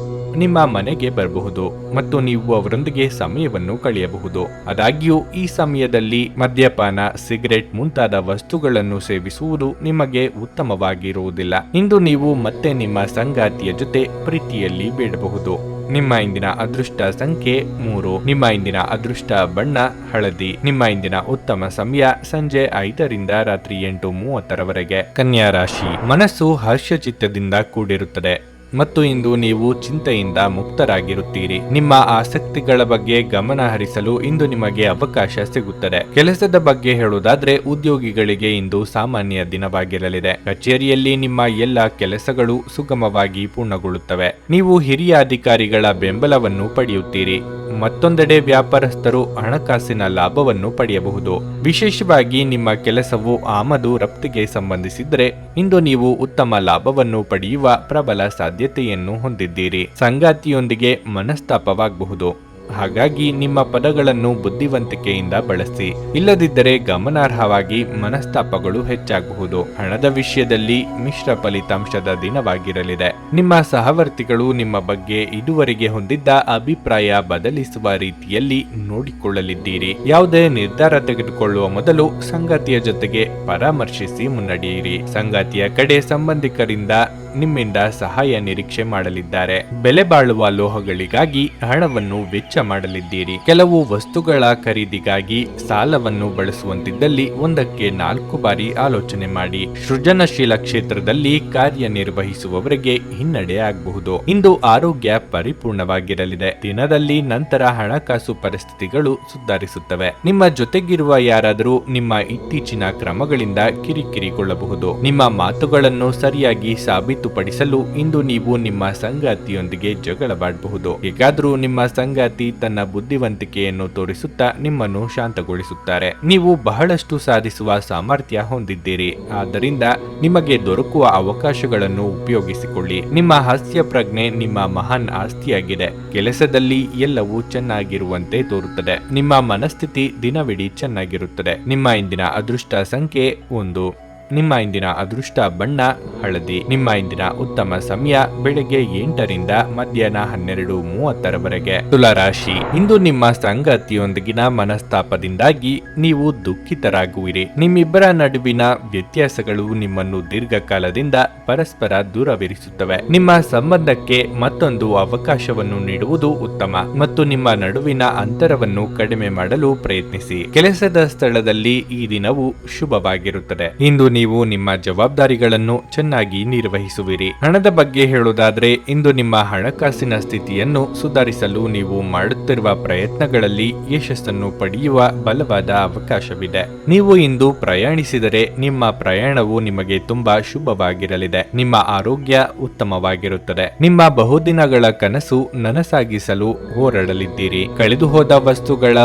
ನಿಮ್ಮ ಮನೆಗೆ ಬರಬಹುದು ಮತ್ತು ನೀವು ಅವರೊಂದಿಗೆ ಸಮಯವನ್ನು ಕಳೆಯಬಹುದು. ಆದಾಗ್ಯೂ ಈ ಸಮಯದಲ್ಲಿ ಮದ್ಯಪಾನ, ಸಿಗರೆಟ್ ಮುಂತಾದ ವಸ್ತುಗಳನ್ನು ಸೇವಿಸುವುದು ನಿಮಗೆ ಉತ್ತಮವಾಗಿರುವುದಿಲ್ಲ. ಇಂದು ನೀವು ಮತ್ತೆ ನಿಮ್ಮ ಸಂಗಾತಿಯ ಜೊತೆ ಪ್ರೀತಿಯಲ್ಲಿ ಬೇಡಬಹುದು. ನಿಮ್ಮ ಇಂದಿನ ಅದೃಷ್ಟ ಸಂಖ್ಯೆ 3. ನಿಮ್ಮ ಇಂದಿನ ಅದೃಷ್ಟ ಬಣ್ಣ ಹಳದಿ. ನಿಮ್ಮ ಇಂದಿನ ಉತ್ತಮ ಸಮಯ ಸಂಜೆ 5 ರಿಂದ ರಾತ್ರಿ 8:30 ಕನ್ಯಾ ರಾಶಿ. ಮನಸ್ಸು ಹರ್ಷಚಿತ್ತದಿಂದ ಕೂಡಿರುತ್ತದೆ ಮತ್ತು ಇಂದು ನೀವು ಚಿಂತೆಯಿಂದ ಮುಕ್ತರಾಗಿರುತ್ತೀರಿ. ನಿಮ್ಮ ಆಸಕ್ತಿಗಳ ಬಗ್ಗೆ ಗಮನ ಹರಿಸಲು ಇಂದು ನಿಮಗೆ ಅವಕಾಶ ಸಿಗುತ್ತದೆ. ಕೆಲಸದ ಬಗ್ಗೆ ಹೇಳುವುದಾದ್ರೆ ಉದ್ಯೋಗಿಗಳಿಗೆ ಇಂದು ಸಾಮಾನ್ಯ ದಿನವಾಗಿರಲಿದೆ. ಕಚೇರಿಯಲ್ಲಿ ನಿಮ್ಮ ಎಲ್ಲ ಕೆಲಸಗಳು ಸುಗಮವಾಗಿ ಪೂರ್ಣಗೊಳ್ಳುತ್ತವೆ. ನೀವು ಹಿರಿಯ ಅಧಿಕಾರಿಗಳ ಬೆಂಬಲವನ್ನು ಪಡೆಯುತ್ತೀರಿ. ಮತ್ತೊಂದೆಡೆ ವ್ಯಾಪಾರಸ್ಥರು ಹಣಕಾಸಿನ ಲಾಭವನ್ನು ಪಡೆಯಬಹುದು. ವಿಶೇಷವಾಗಿ ನಿಮ್ಮ ಕೆಲಸವು ಆಮದು ರಫ್ತಿಗೆ ಸಂಬಂಧಿಸಿದರೆ ಇಂದು ನೀವು ಉತ್ತಮ ಲಾಭವನ್ನು ಪಡೆಯುವ ಪ್ರಬಲ ಸಾಧ್ಯತೆಯನ್ನು ಹೊಂದಿದ್ದೀರಿ. ಸಂಗಾತಿಯೊಂದಿಗೆ ಮನಸ್ತಾಪವಾಗಬಹುದು. ಹಾಗಾಗಿ ನಿಮ್ಮ ಪದಗಳನ್ನು ಬುದ್ಧಿವಂತಿಕೆಯಿಂದ ಬಳಸಿ. ಇಲ್ಲದಿದ್ದರೆ ಗಮನಾರ್ಹವಾಗಿ ಮನಸ್ತಾಪಗಳು ಹೆಚ್ಚಾಗಬಹುದು. ಹಣದ ವಿಷಯದಲ್ಲಿ ಮಿಶ್ರ ಫಲಿತಾಂಶದ ದಿನವಾಗಿರಲಿದೆ. ನಿಮ್ಮ ಸಹವರ್ತಿಗಳು ನಿಮ್ಮ ಬಗ್ಗೆ ಇದುವರೆಗೆ ಹೊಂದಿದ್ದ ಅಭಿಪ್ರಾಯ ಬದಲಿಸುವ ರೀತಿಯಲ್ಲಿ ನೋಡಿಕೊಳ್ಳಲಿದ್ದೀರಿ. ಯಾವುದೇ ನಿರ್ಧಾರ ತೆಗೆದುಕೊಳ್ಳುವ ಮೊದಲು ಸಂಗಾತಿಯ ಜೊತೆಗೆ ಪರಾಮರ್ಶಿಸಿ ಮುನ್ನಡೆಯಿರಿ. ಸಂಗಾತಿಯ ಕಡೆ ಸಂಬಂಧಿಕರಿಂದ ನಿಮ್ಮಿಂದ ಸಹಾಯ ನಿರೀಕ್ಷೆ ಮಾಡಲಿದ್ದಾರೆ. ಬೆಲೆ ಬಾಳುವ ಲೋಹಗಳಿಗಾಗಿ ಹಣವನ್ನು ವೆಚ್ಚ ಮಾಡಲಿದ್ದೀರಿ. ಕೆಲವು ವಸ್ತುಗಳ ಖರೀದಿಗಾಗಿ ಸಾಲವನ್ನು ಬಳಸುವಂತಿದ್ದಲ್ಲಿ ಒಂದಕ್ಕೆ 4 ಬಾರಿ ಆಲೋಚನೆ ಮಾಡಿ. ಸೃಜನಶೀಲ ಕ್ಷೇತ್ರದಲ್ಲಿ ಕಾರ್ಯನಿರ್ವಹಿಸುವವರಿಗೆ ಹಿನ್ನಡೆ ಆಗಬಹುದು. ಇಂದು ಆರೋಗ್ಯ ಪರಿಪೂರ್ಣವಾಗಿರಲಿದೆ. ದಿನದಲ್ಲಿ ನಂತರ ಹಣಕಾಸು ಪರಿಸ್ಥಿತಿಗಳು ಸುಧಾರಿಸುತ್ತವೆ. ನಿಮ್ಮ ಜೊತೆಗಿರುವ ಯಾರಾದರೂ ನಿಮ್ಮ ಇತ್ತೀಚಿನ ಕ್ರಮಗಳಿಂದ ಕಿರಿಕಿರಿಗೊಳ್ಳಬಹುದು. ನಿಮ್ಮ ಮಾತುಗಳನ್ನು ಸರಿಯಾಗಿ ಸಾಬೀತುಪಡಿಸಲು ಇಂದು ನೀವು ನಿಮ್ಮ ಸಂಗಾತಿಯೊಂದಿಗೆ ಜಗಳವಾಡಬಹುದು. ಹೇಗಾದರೂ ನಿಮ್ಮ ಸಂಗಾತಿ ತನ್ನ ಬುದ್ಧಿವಂತಿಕೆಯನ್ನು ತೋರಿಸುತ್ತಾ ನಿಮ್ಮನ್ನು ಶಾಂತಗೊಳಿಸುತ್ತಾರೆ. ನೀವು ಬಹಳಷ್ಟು ಸಾಧಿಸುವ ಸಾಮರ್ಥ್ಯ ಹೊಂದಿದ್ದೀರಿ. ಆದ್ದರಿಂದ ನಿಮಗೆ ದೊರಕುವ ಅವಕಾಶಗಳನ್ನು ಉಪಯೋಗಿಸಿಕೊಳ್ಳಿ. ನಿಮ್ಮ ಹಾಸ್ಯ ಪ್ರಜ್ಞೆ ನಿಮ್ಮ ಮಹಾನ್ ಆಸ್ತಿಯಾಗಿದೆ. ಕೆಲಸದಲ್ಲಿ ಎಲ್ಲವೂ ಚೆನ್ನಾಗಿರುವಂತೆ ತೋರುತ್ತದೆ. ನಿಮ್ಮ ಮನಸ್ಥಿತಿ ದಿನವಿಡೀ ಚೆನ್ನಾಗಿರುತ್ತದೆ. ನಿಮ್ಮ ಇಂದಿನ ಅದೃಷ್ಟ ಸಂಖ್ಯೆ 1. ನಿಮ್ಮ ಇಂದಿನ ಅದೃಷ್ಟ ಬಣ್ಣ ಹಳದಿ. ನಿಮ್ಮ ಇಂದಿನ ಉತ್ತಮ ಸಮಯ ಬೆಳಗ್ಗೆ 8 ರಿಂದ ಮಧ್ಯಾಹ್ನ 12:30 ತುಲಾರಾಶಿ. ಇಂದು ನಿಮ್ಮ ಸಂಗಾತಿಯೊಂದಿಗಿನ ಮನಸ್ತಾಪದಿಂದಾಗಿ ನೀವು ದುಃಖಿತರಾಗುವಿರಿ. ನಿಮ್ಮಿಬ್ಬರ ನಡುವಿನ ವ್ಯತ್ಯಾಸಗಳು ನಿಮ್ಮನ್ನು ದೀರ್ಘಕಾಲದಿಂದ ಪರಸ್ಪರ ದೂರವಿರಿಸುತ್ತವೆ. ನಿಮ್ಮ ಸಂಬಂಧಕ್ಕೆ ಮತ್ತೊಂದು ಅವಕಾಶವನ್ನು ನೀಡುವುದು ಉತ್ತಮ ಮತ್ತು ನಿಮ್ಮ ನಡುವಿನ ಅಂತರವನ್ನು ಕಡಿಮೆ ಮಾಡಲು ಪ್ರಯತ್ನಿಸಿ. ಕೆಲಸದ ಸ್ಥಳದಲ್ಲಿ ಈ ದಿನವು ಶುಭವಾಗಿರುತ್ತದೆ. ಇಂದು ನೀವು ನಿಮ್ಮ ಜವಾಬ್ದಾರಿಗಳನ್ನು ಚೆನ್ನಾಗಿ ನಿರ್ವಹಿಸುವಿರಿ. ಹಣದ ಬಗ್ಗೆ ಹೇಳುವುದಾದ್ರೆ ಇಂದು ನಿಮ್ಮ ಹಣಕಾಸಿನ ಸ್ಥಿತಿಯನ್ನು ಸುಧಾರಿಸಲು ನೀವು ಮಾಡುತ್ತಿರುವ ಪ್ರಯತ್ನಗಳಲ್ಲಿ ಯಶಸ್ಸನ್ನು ಪಡೆಯುವ ಬಲವಾದ ಅವಕಾಶವಿದೆ. ನೀವು ಇಂದು ಪ್ರಯಾಣಿಸಿದರೆ ನಿಮ್ಮ ಪ್ರಯಾಣವು ನಿಮಗೆ ತುಂಬಾ ಶುಭವಾಗಿರಲಿದೆ. ನಿಮ್ಮ ಆರೋಗ್ಯ ಉತ್ತಮವಾಗಿರುತ್ತದೆ. ನಿಮ್ಮ ಬಹುದಿನಗಳ ಕನಸು ನನಸಾಗಿಸಲು ಹೋರಾಡಲಿದ್ದೀರಿ. ಕಳೆದು ಹೋದ ವಸ್ತುಗಳ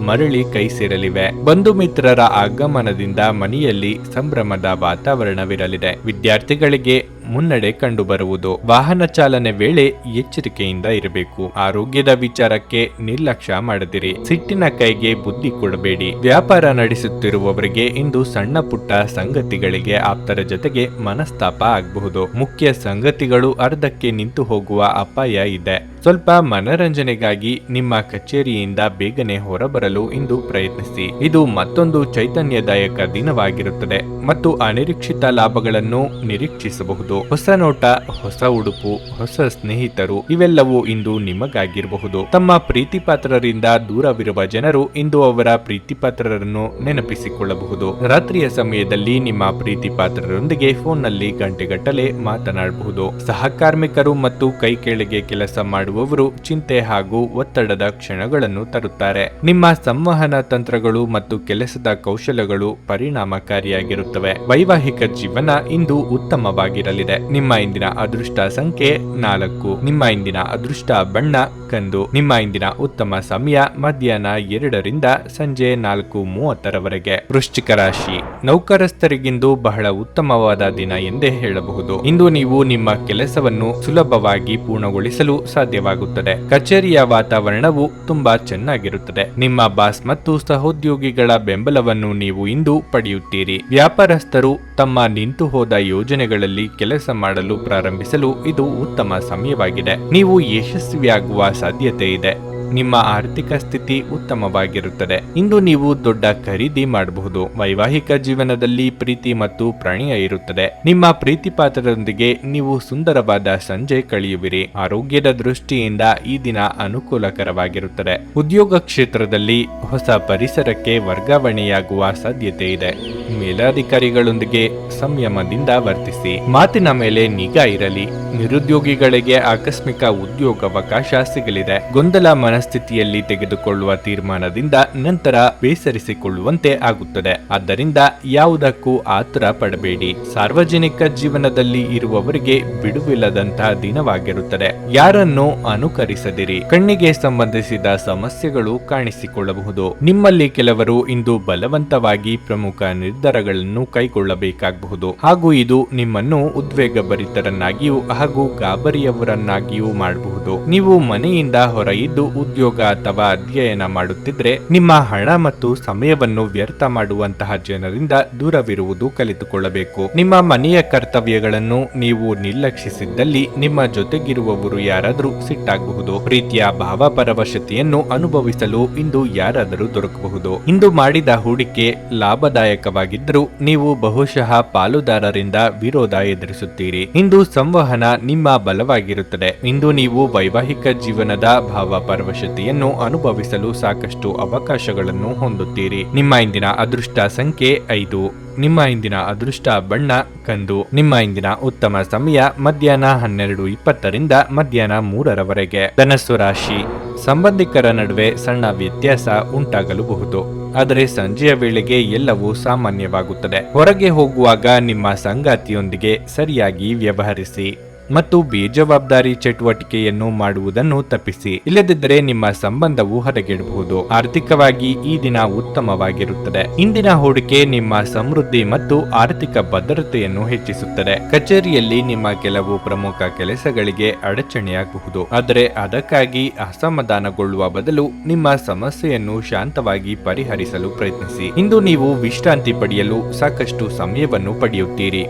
ಮರಳಿ ಕೈ ಸೇರಲಿವೆ. ಬಂಧು ಮಿತ್ರರ ಆಗಮನದಿಂದ ಮನೆಯಲ್ಲಿ ಸಂಭ್ರಮದ ವಾತಾವರಣವಿರಲಿದೆ. ವಿದ್ಯಾರ್ಥಿಗಳಿಗೆ ಮುನ್ನಡೆ ಕಂಡುಬರುವುದು. ವಾಹನ ಚಾಲನೆ ವೇಳೆ ಎಚ್ಚರಿಕೆಯಿಂದ ಇರಬೇಕು. ಆರೋಗ್ಯದ ವಿಚಾರಕ್ಕೆ ನಿರ್ಲಕ್ಷ್ಯ ಮಾಡದಿರಿ. ಸಿಟ್ಟಿನ ಕೈಗೆ ಬುದ್ಧಿ ಕೊಡಬೇಡಿ. ವ್ಯಾಪಾರ ನಡೆಸುತ್ತಿರುವವರಿಗೆ ಇಂದು ಸಣ್ಣ ಪುಟ್ಟ ಸಂಗತಿಗಳಿಗೆ ಆಪ್ತರ ಜೊತೆಗೆ ಮನಸ್ತಾಪ ಆಗಬಹುದು. ಮುಖ್ಯ ಸಂಗತಿಗಳು ಅರ್ಧಕ್ಕೆ ನಿಂತು ಹೋಗುವ ಅಪಾಯ ಇದೆ. ಸ್ವಲ್ಪ ಮನರಂಜನೆಗಾಗಿ ನಿಮ್ಮ ಕಚೇರಿಯಿಂದ ಬೇಗನೆ ಹೊರಬರಲು ಇಂದು ಪ್ರಯತ್ನಿಸಿ. ಇದು ಮತ್ತೊಂದು ಚೈತನ್ಯದಾಯಕ ದಿನವಾಗಿರುತ್ತದೆ ಮತ್ತು ಅನಿರೀಕ್ಷಿತ ಲಾಭಗಳನ್ನು ನಿರೀಕ್ಷಿಸಬಹುದು. ಹೊಸ ನೋಟ, ಹೊಸ ಉಡುಪು, ಹೊಸ ಸ್ನೇಹಿತರು ಇವೆಲ್ಲವೂ ಇಂದು ನಿಮಗಾಗಿರಬಹುದು. ತಮ್ಮ ಪ್ರೀತಿಪಾತ್ರರಿಂದ ದೂರವಿರುವ ಜನರು ಇಂದು ಅವರ ಪ್ರೀತಿಪಾತ್ರರನ್ನು ನೆನಪಿಸಿಕೊಳ್ಳಬಹುದು. ರಾತ್ರಿಯ ಸಮಯದಲ್ಲಿ ನಿಮ್ಮ ಪ್ರೀತಿಪಾತ್ರರೊಂದಿಗೆ ಫೋನ್ನಲ್ಲಿ ಗಂಟೆಗಟ್ಟಲೆ ಮಾತನಾಡಬಹುದು. ಸಹಕಾರ್ಮಿಕರು ಮತ್ತು ಕೈ ಕೆಳಗೆ ಕೆಲಸ ಮಾಡುವವರು ಚಿಂತೆ ಹಾಗೂ ಒತ್ತಡದ ಕ್ಷಣಗಳನ್ನು ತರುತ್ತಾರೆ. ನಿಮ್ಮ ಸಂವಹನ ತಂತ್ರಗಳು ಮತ್ತು ಕೆಲಸದ ಕೌಶಲಗಳು ಪರಿಣಾಮಕಾರಿಯಾಗಿರುತ್ತವೆ. ವೈವಾಹಿಕ ಜೀವನ ಇಂದು ಉತ್ತಮವಾಗಿರಲಿದೆ. ನಿಮ್ಮ ಇಂದಿನ ಅದೃಷ್ಟ ಸಂಖ್ಯೆ 4. ನಿಮ್ಮ ಇಂದಿನ ಅದೃಷ್ಟ ಬಣ್ಣ ಕಂದು. ನಿಮ್ಮ ಇಂದಿನ ಉತ್ತಮ ಸಮಯ ಮಧ್ಯಾಹ್ನ 2 ರಿಂದ ಸಂಜೆ 4:30 ವೃಶ್ಚಿಕ ರಾಶಿ. ನೌಕರಸ್ಥರಿಗಿಂದು ಬಹಳ ಉತ್ತಮವಾದ ದಿನ ಎಂದೇ ಹೇಳಬಹುದು. ಇಂದು ನೀವು ನಿಮ್ಮ ಕೆಲಸವನ್ನು ಸುಲಭವಾಗಿ ಪೂರ್ಣಗೊಳಿಸಲು ಸಾಧ್ಯವಾಗುತ್ತದೆ. ಕಚೇರಿಯ ವಾತಾವರಣವು ತುಂಬಾ ಚೆನ್ನಾಗಿರುತ್ತದೆ. ನಿಮ್ಮ ಬಾಸ್ ಮತ್ತು ಸಹೋದ್ಯೋಗಿಗಳ ಬೆಂಬಲವನ್ನು ನೀವು ಇಂದು ಪಡೆಯುತ್ತೀರಿ. ವ್ಯಾಪಾರಸ್ಥರು ತಮ್ಮ ನಿಂತು ಹೋದ ಯೋಜನೆಗಳಲ್ಲಿ ಕೆಲಸ ಮಾಡಲು ಪ್ರಾರಂಭಿಸಲು ಇದು ಉತ್ತಮ ಸಮಯವಾಗಿದೆ. ನೀವು ಯಶಸ್ವಿಯಾಗುವ ಸಾಧ್ಯತೆ ಇದೆ. ನಿಮ್ಮ ಆರ್ಥಿಕ ಸ್ಥಿತಿ ಉತ್ತಮವಾಗಿರುತ್ತದೆ. ಇಂದು ನೀವು ದೊಡ್ಡ ಖರೀದಿ ಮಾಡಬಹುದು. ವೈವಾಹಿಕ ಜೀವನದಲ್ಲಿ ಪ್ರೀತಿ ಮತ್ತು ಪ್ರಣಯ ಇರುತ್ತದೆ. ನಿಮ್ಮ ಪ್ರೀತಿಪಾತ್ರರೊಂದಿಗೆ ನೀವು ಸುಂದರವಾದ ಸಂಜೆ ಕಳೆಯುವಿರಿ. ಆರೋಗ್ಯದ ದೃಷ್ಟಿಯಿಂದ ಈ ದಿನ ಅನುಕೂಲಕರವಾಗಿರುತ್ತದೆ. ಉದ್ಯೋಗ ಕ್ಷೇತ್ರದಲ್ಲಿ ಹೊಸ ಪರಿಸರಕ್ಕೆ ವರ್ಗಾವಣೆಯಾಗುವ ಸಾಧ್ಯತೆ ಇದೆ. ಮೇಲಾಧಿಕಾರಿಗಳೊಂದಿಗೆ ಸಂಯಮದಿಂದ ವರ್ತಿಸಿ. ಮಾತಿನ ಮೇಲೆ ನಿಗಾ ಇರಲಿ. ನಿರುದ್ಯೋಗಿಗಳಿಗೆ ಆಕಸ್ಮಿಕ ಉದ್ಯೋಗಾವಕಾಶ ಸಿಗಲಿದೆ. ಗೊಂದಲ ಮನಸ್ಥಿತಿಯಲ್ಲಿ ತೆಗೆದುಕೊಳ್ಳುವ ತೀರ್ಮಾನದಿಂದ ನಂತರ ಬೇಸರಿಸಿಕೊಳ್ಳುವಂತೆ ಆಗುತ್ತದೆ. ಆದ್ದರಿಂದ ಯಾವುದಕ್ಕೂ ಆತುರ ಪಡಬೇಡಿ. ಸಾರ್ವಜನಿಕ ಜೀವನದಲ್ಲಿ ಇರುವವರಿಗೆ ಬಿಡುವಿಲ್ಲದಂತಹ ದಿನವಾಗಿರುತ್ತದೆ. ಯಾರನ್ನು ಅನುಕರಿಸದಿರಿ. ಕಣ್ಣಿಗೆ ಸಂಬಂಧಿಸಿದ ಸಮಸ್ಯೆಗಳು ಕಾಣಿಸಿಕೊಳ್ಳಬಹುದು. ನಿಮ್ಮಲ್ಲಿ ಕೆಲವರು ಇಂದು ಬಲವಂತವಾಗಿ ಪ್ರಮುಖ ನಿರ್ಧಾರಗಳನ್ನು ಕೈಗೊಳ್ಳಬೇಕಾಗಬಹುದು ಹಾಗೂ ಇದು ನಿಮ್ಮನ್ನು ಉದ್ವೇಗಭರಿತರನ್ನಾಗಿಯೂ ಹಾಗೂ ಗಾಬರಿಯವರನ್ನಾಗಿಯೂ ಮಾಡಬಹುದು. ನೀವು ಮನೆಯಿಂದ ಹೊರಯಿದ್ದು ಉದ್ಯೋಗ ಅಥವಾ ಅಧ್ಯಯನ ಮಾಡುತ್ತಿದ್ರೆ ನಿಮ್ಮ ಹಣ ಮತ್ತು ಸಮಯವನ್ನು ವ್ಯರ್ಥ ಮಾಡುವಂತಹ ಜನರಿಂದ ದೂರವಿರುವುದು ಕಲಿತುಕೊಳ್ಳಬೇಕು. ನಿಮ್ಮ ಮನೆಯ ಕರ್ತವ್ಯಗಳನ್ನು ನೀವು ನಿರ್ಲಕ್ಷಿಸಿದ್ದಲ್ಲಿ ನಿಮ್ಮ ಜೊತೆಗಿರುವವರು ಯಾರಾದರೂ ಸಿಟ್ಟಾಗಬಹುದು. ಪ್ರೀತಿಯ ಭಾವಪರವಶತೆಯನ್ನು ಅನುಭವಿಸಲು ಇಂದು ಯಾರಾದರೂ ದೊರಕಬಹುದು. ಇಂದು ಮಾಡಿದ ಹೂಡಿಕೆ ಲಾಭದಾಯಕವಾಗಿದ್ದರೂ ನೀವು ಬಹುಶಃ ಪಾಲುದಾರರಿಂದ ವಿರೋಧ ಎದುರಿಸುತ್ತೀರಿ. ಇಂದು ಸಂವಹನ ನಿಮ್ಮ ಬಲವಾಗಿರುತ್ತದೆ. ಇಂದು ನೀವು ವೈವಾಹಿಕ ಜೀವನದ ಭಾವಪರವಶತೆಯನ್ನು ಅನುಭವಿಸಲು ಸಾಕಷ್ಟು ಅವಕಾಶಗಳನ್ನು ಹೊಂದುತ್ತೀರಿ. ನಿಮ್ಮ ಇಂದಿನ ಅದೃಷ್ಟ ಸಂಖ್ಯೆ 5. ನಿಮ್ಮ ಇಂದಿನ ಅದೃಷ್ಟ ಬಣ್ಣ ಕಂದು. ನಿಮ್ಮ ಇಂದಿನ ಉತ್ತಮ ಸಮಯ ಮಧ್ಯಾಹ್ನ 12:20 ರಿಂದ ಮಧ್ಯಾಹ್ನ 3:00 ಧನಸ್ಸು ರಾಶಿ. ಸಂಬಂಧಿಕರ ನಡುವೆ ಸಣ್ಣ ವ್ಯತ್ಯಾಸ ಉಂಟಾಗಲೂಬಹುದು. ಆದರೆ ಸಂಜೆಯ ವೇಳೆಗೆ ಎಲ್ಲವೂ ಸಾಮಾನ್ಯವಾಗುತ್ತದೆ. ಹೊರಗೆ ಹೋಗುವಾಗ ನಿಮ್ಮ ಸಂಗಾತಿಯೊಂದಿಗೆ ಸರಿಯಾಗಿ ವ್ಯವಹರಿಸಿ ಮತ್ತು ಬೇಜವಾಬ್ದಾರಿ ಚಟುವಟಿಕೆಯನ್ನು ಮಾಡುವುದನ್ನು ತಪ್ಪಿಸಿ. ಇಲ್ಲದಿದ್ದರೆ ನಿಮ್ಮ ಸಂಬಂಧವು ಹದಗೆಡಬಹುದು. ಆರ್ಥಿಕವಾಗಿ ಈ ದಿನ ಉತ್ತಮವಾಗಿರುತ್ತದೆ. ಇಂದಿನ ಹೂಡಿಕೆ ನಿಮ್ಮ ಸಮೃದ್ಧಿ ಮತ್ತು ಆರ್ಥಿಕ ಭದ್ರತೆಯನ್ನು ಹೆಚ್ಚಿಸುತ್ತದೆ. ಕಚೇರಿಯಲ್ಲಿ ನಿಮ್ಮ ಕೆಲವು ಪ್ರಮುಖ ಕೆಲಸಗಳಿಗೆ ಅಡಚಣೆಯಾಗಬಹುದು. ಆದರೆ ಅದಕ್ಕಾಗಿ ಅಸಮಾಧಾನಗೊಳ್ಳುವ ಬದಲು ನಿಮ್ಮ ಸಮಸ್ಯೆಯನ್ನು ಶಾಂತವಾಗಿ ಪರಿಹರಿಸಲು ಪ್ರಯತ್ನಿಸಿ. ಇಂದು ನೀವು ವಿಶ್ರಾಂತಿ ಪಡೆಯಲು ಸಾಕಷ್ಟು ಸಮಯವನ್ನು ಪಡೆಯುತ್ತೀರಿ.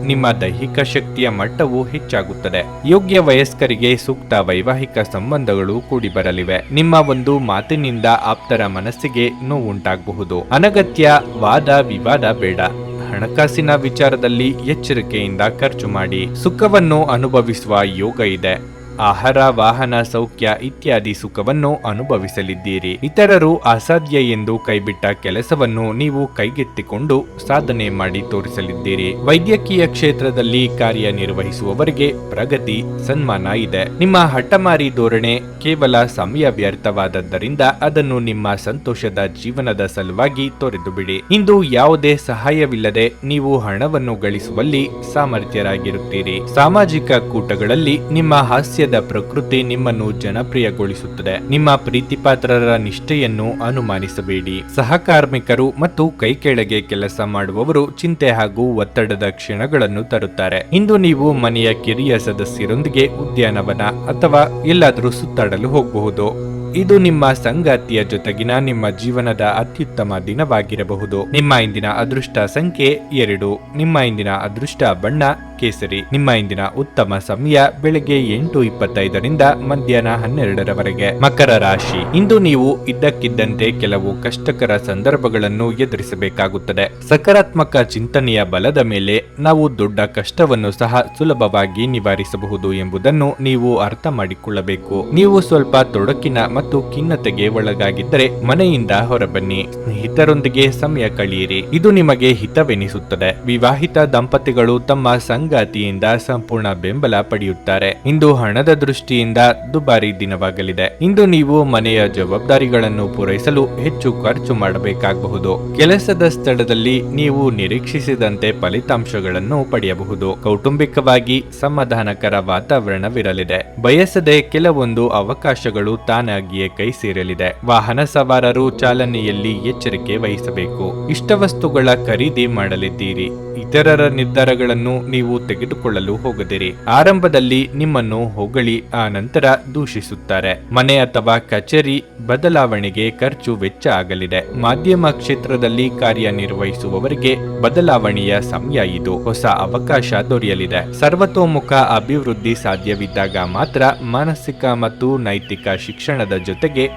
ನಿಮ್ಮ ದೈಹಿಕ ಶಕ್ತಿಯ ಮಟ್ಟವು ಹೆಚ್ಚಾಗುತ್ತದೆ. ಯೋಗ್ಯ ವಯಸ್ಕರಿಗೆ ಸೂಕ್ತ ವೈವಾಹಿಕ ಸಂಬಂಧಗಳು ಕೂಡಿ ಬರಲಿವೆ. ನಿಮ್ಮ ಒಂದು ಮಾತಿನಿಂದ ಆಪ್ತರ ಮನಸ್ಸಿಗೆ ನೋವುಂಟಾಗಬಹುದು. ಅನಗತ್ಯ ವಾದ ವಿವಾದ ಬೇಡ. ಹಣಕಾಸಿನ ವಿಚಾರದಲ್ಲಿ ಎಚ್ಚರಿಕೆಯಿಂದ ಖರ್ಚು ಮಾಡಿ. ಸುಖವನ್ನು ಅನುಭವಿಸುವ ಯೋಗ ಇದೆ. ಆಹಾರ, ವಾಹನ, ಸೌಖ್ಯ ಇತ್ಯಾದಿ ಸುಖವನ್ನು ಅನುಭವಿಸಲಿದ್ದೀರಿ. ಇತರರು ಅಸಾಧ್ಯ ಎಂದು ಕೈಬಿಟ್ಟ ಕೆಲಸವನ್ನು ನೀವು ಕೈಗೆತ್ತಿಕೊಂಡು ಸಾಧನೆ ಮಾಡಿ ತೋರಿಸಲಿದ್ದೀರಿ. ವೈದ್ಯಕೀಯ ಕ್ಷೇತ್ರದಲ್ಲಿ ಕಾರ್ಯನಿರ್ವಹಿಸುವವರಿಗೆ ಪ್ರಗತಿ, ಸನ್ಮಾನ ಇದೆ. ನಿಮ್ಮ ಹಠಮಾರಿ ಧೋರಣೆ ಕೇವಲ ಸಮಯ ವ್ಯರ್ಥವಾದದ್ದರಿಂದ ಅದನ್ನು ನಿಮ್ಮ ಸಂತೋಷದ ಜೀವನದ ಸಲುವಾಗಿ ತೊರೆದು ಬಿಡಿ. ಇಂದು ಯಾವುದೇ ಸಹಾಯವಿಲ್ಲದೆ ನೀವು ಹಣವನ್ನು ಗಳಿಸುವಲ್ಲಿ ಸಾಮರ್ಥ್ಯರಾಗಿರುತ್ತೀರಿ. ಸಾಮಾಜಿಕ ಕೂಟಗಳಲ್ಲಿ ನಿಮ್ಮ ಹಾಸ್ಯ ಹಾಸ್ಯದ ಪ್ರಕೃತಿ ನಿಮ್ಮನ್ನು ಜನಪ್ರಿಯಗೊಳಿಸುತ್ತದೆ. ನಿಮ್ಮ ಪ್ರೀತಿಪಾತ್ರರ ನಿಷ್ಠೆಯನ್ನು ಅನುಮಾನಿಸಬೇಡಿ. ಸಹಕಾರ್ಮಿಕರು ಮತ್ತು ಕೈಕೆಳಗೆ ಕೆಲಸ ಮಾಡುವವರು ಚಿಂತೆ ಹಾಗೂ ಒತ್ತಡದ ಕ್ಷಣಗಳನ್ನು ತರುತ್ತಾರೆ. ಇಂದು ನೀವು ಮನೆಯ ಕಿರಿಯ ಸದಸ್ಯರೊಂದಿಗೆ ಉದ್ಯಾನವನ ಅಥವಾ ಎಲ್ಲಾದರೂ ಸುತ್ತಾಡಲು ಹೋಗಬಹುದು. ಇದು ನಿಮ್ಮ ಸಂಗಾತಿಯ ಜೊತೆಗಿನ ನಿಮ್ಮ ಜೀವನದ ಅತ್ಯುತ್ತಮ ದಿನವಾಗಿರಬಹುದು. ನಿಮ್ಮ ಇಂದಿನ ಅದೃಷ್ಟ ಸಂಖ್ಯೆ 2. ನಿಮ್ಮ ಇಂದಿನ ಅದೃಷ್ಟ ಬಣ್ಣ ಕೇಸರಿ. ನಿಮ್ಮ ಇಂದಿನ ಉತ್ತಮ ಸಮಯ ಬೆಳಗ್ಗೆ 8:25ರಿಂದ ಮಧ್ಯಾಹ್ನ 12ರವರೆಗೆ. ಮಕರ ರಾಶಿ. ಇಂದು ನೀವು ಇದ್ದಕ್ಕಿದ್ದಂತೆ ಕೆಲವು ಕಷ್ಟಕರ ಸಂದರ್ಭಗಳನ್ನು ಎದುರಿಸಬೇಕಾಗುತ್ತದೆ. ಸಕಾರಾತ್ಮಕ ಚಿಂತನೆಯ ಬಲದ ಮೇಲೆ ನಾವು ದೊಡ್ಡ ಕಷ್ಟವನ್ನು ಸಹ ಸುಲಭವಾಗಿ ನಿವಾರಿಸಬಹುದು ಎಂಬುದನ್ನು ನೀವು ಅರ್ಥ ಮಾಡಿಕೊಳ್ಳಬೇಕು. ನೀವು ಸ್ವಲ್ಪ ತೊಡಕಿನ ಮತ್ತು ಖಿನ್ನತೆಗೆ ಒಳಗಾಗಿದ್ದರೆ ಮನೆಯಿಂದ ಹೊರಬನ್ನಿ. ಸ್ನೇಹಿತರೊಂದಿಗೆ ಸಮಯ ಕಳೆಯಿರಿ. ಇದು ನಿಮಗೆ ಹಿತವೆನಿಸುತ್ತದೆ. ವಿವಾಹಿತ ದಂಪತಿಗಳು ತಮ್ಮ ಸಂಗಾತಿಯಿಂದ ಸಂಪೂರ್ಣ ಬೆಂಬಲ ಪಡೆಯುತ್ತಾರೆ. ಇಂದು ಹಣದ ದೃಷ್ಟಿಯಿಂದ ದುಬಾರಿ ದಿನವಾಗಲಿದೆ. ಇಂದು ನೀವು ಮನೆಯ ಜವಾಬ್ದಾರಿಗಳನ್ನು ಪೂರೈಸಲು ಹೆಚ್ಚು ಖರ್ಚು ಮಾಡಬೇಕಾಗಬಹುದು. ಕೆಲಸದ ಸ್ಥಳದಲ್ಲಿ ನೀವು ನಿರೀಕ್ಷಿಸಿದಂತೆ ಫಲಿತಾಂಶಗಳನ್ನು ಪಡೆಯಬಹುದು. ಕೌಟುಂಬಿಕವಾಗಿ ಸಮಾಧಾನಕರ ವಾತಾವರಣವಿರಲಿದೆ. ಬಯಸದೆ ಕೆಲವೊಂದು ಅವಕಾಶಗಳು ತಾನಾಗಿಯೇ ಕೈ ಸೇರಲಿದೆ. ವಾಹನ ಸವಾರರು ಚಾಲನೆಯಲ್ಲಿ ಎಚ್ಚರಿಕೆ ವಹಿಸಬೇಕು. ಇಷ್ಟವಸ್ತುಗಳ ಖರೀದಿ ಮಾಡಲಿದ್ದೀರಿ. ಇತರರ ನಿರ್ಧಾರಗಳನ್ನು ನೀವು ತೆಗೆದುಕೊಳ್ಳಲು ಹೋಗದಿರಿ. ಆರಂಭದಲ್ಲಿ ನಿಮ್ಮನ್ನು ಹೊಗಳಿ ಆ ನಂತರ ದೂಷಿಸುತ್ತಾರೆ. ಮನೆ ಅಥವಾ ಕಚೇರಿ ಬದಲಾವಣೆಗೆ ಖರ್ಚು ವೆಚ್ಚ ಆಗಲಿದೆ. ಮಾಧ್ಯಮ ಕ್ಷೇತ್ರದಲ್ಲಿ ಕಾರ್ಯನಿರ್ವಹಿಸುವವರಿಗೆ ಬದಲಾವಣೆಯ ಸಮಯ ಇದು. ಹೊಸ ಅವಕಾಶ ದೊರೆಯಲಿದೆ. ಸರ್ವತೋಮುಖ ಅಭಿವೃದ್ಧಿ ಸಾಧ್ಯವಿದ್ದಾಗ ಮಾತ್ರ ಮಾನಸಿಕ ಮತ್ತು ನೈತಿಕ ಶಿಕ್ಷಣದ ಜೊತೆಗೆ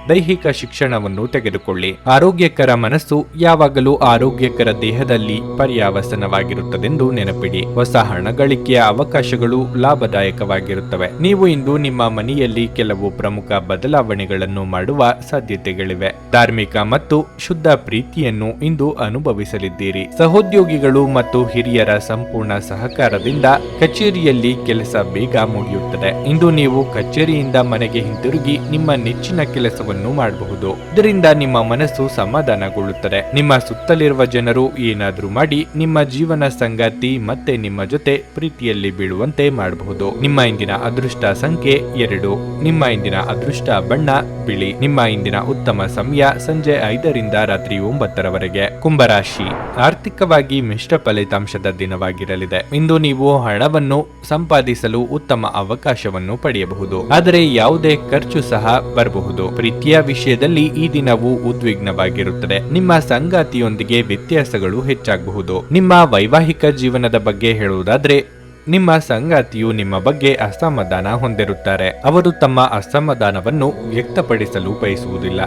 ದೈಹಿಕ ಶಿಕ್ಷಣವನ್ನು ತೆಗೆದುಕೊಳ್ಳಿ. ಆರೋಗ್ಯಕರ ಮನಸ್ಸು ಯಾವಾಗಲೂ ಆರೋಗ್ಯಕರ ದೇಹದಲ್ಲಿ ಪರ್ಯಾವಸನವಾಗಿರುತ್ತದೆಂದು ನೆನಪಿಡಿ. ಹೊಸ ಹಣ ಗಳಿಕೆಯ ಅವಕಾಶಗಳು ಲಾಭದಾಯಕವಾಗಿರುತ್ತವೆ. ನೀವು ಇಂದು ನಿಮ್ಮ ಮನೆಯಲ್ಲಿ ಕೆಲವು ಪ್ರಮುಖ ಬದಲಾವಣೆಗಳನ್ನು ಮಾಡುವ ಸಾಧ್ಯತೆಗಳಿವೆ. ಧಾರ್ಮಿಕ ಮತ್ತು ಶುದ್ಧ ಪ್ರೀತಿಯನ್ನು ಇಂದು ಅನುಭವಿಸಲಿದ್ದೀರಿ. ಸಹೋದ್ಯೋಗಿಗಳು ಮತ್ತು ಹಿರಿಯರ ಸಂಪೂರ್ಣ ಸಹಕಾರದಿಂದ ಕಚೇರಿಯಲ್ಲಿ ಕೆಲಸ ಬೇಗ ಮುಗಿಯುತ್ತದೆ. ಇಂದು ನೀವು ಕಚೇರಿಯಿಂದ ಮನೆಗೆ ಹಿಂತಿರುಗಿ ನಿಮ್ಮ ನೆಚ್ಚಿನ ಕೆಲಸವನ್ನು ಮಾಡಬಹುದು. ಇದರಿಂದ ನಿಮ್ಮ ಮನಸ್ಸು ಸಮಾಧಾನಗೊಳ್ಳುತ್ತದೆ. ನಿಮ್ಮ ಸುತ್ತಲಿರುವ ಜನರು ಏನಾದರೂ ಮಾಡಿ ನಿಮ್ಮ ಜೀವನ ಸಂಗಾತಿ ಮತ್ತೆ ನಿಮ್ಮ ಜೊತೆ ಪ್ರೀತಿಯಲ್ಲಿ ಬೀಳುವಂತೆ ಮಾಡಬಹುದು. ನಿಮ್ಮ ಇಂದಿನ ಅದೃಷ್ಟ ಸಂಖ್ಯೆ 2. ನಿಮ್ಮ ಇಂದಿನ ಅದೃಷ್ಟ ಬಣ್ಣ ಬಿಳಿ. ನಿಮ್ಮ ಇಂದಿನ ಉತ್ತಮ ಸಮಯ ಸಂಜೆ 5ರಿಂದ ರಾತ್ರಿ 9ರವರೆಗೆ. ಕುಂಭರಾಶಿ. ಆರ್ಥಿಕವಾಗಿ ಮಿಶ್ರ ಫಲಿತಾಂಶದ ದಿನವಾಗಿರಲಿದೆ. ಇಂದು ನೀವು ಹಣವನ್ನು ಸಂಪಾದಿಸಲು ಉತ್ತಮ ಅವಕಾಶವನ್ನು ಪಡೆಯಬಹುದು. ಆದರೆ ಯಾವುದೇ ಖರ್ಚು ಸಹ ಬರಬಹುದು. ಪ್ರೀತಿಯ ವಿಷಯದಲ್ಲಿ ಈ ದಿನವು ಉದ್ವಿಗ್ನವಾಗಿರುತ್ತದೆ. ನಿಮ್ಮ ಸಂಗಾತಿಯೊಂದಿಗೆ ವ್ಯತ್ಯಾಸಗಳು ಹೆಚ್ಚಾಗಬಹುದು. ನಿಮ್ಮ ವೈವಾಹಿಕ ಜೀವನದ ಬಗ್ಗೆ ಹೇಳುವುದಾದ್ರೆ, ನಿಮ್ಮ ಸಂಗಾತಿಯು ನಿಮ್ಮ ಬಗ್ಗೆ ಅಸಮಾಧಾನ ಹೊಂದಿರುತ್ತಾರೆ. ಅವರು ತಮ್ಮ ಅಸಮಾಧಾನವನ್ನು ವ್ಯಕ್ತಪಡಿಸಲು ಬಯಸುವುದಿಲ್ಲ.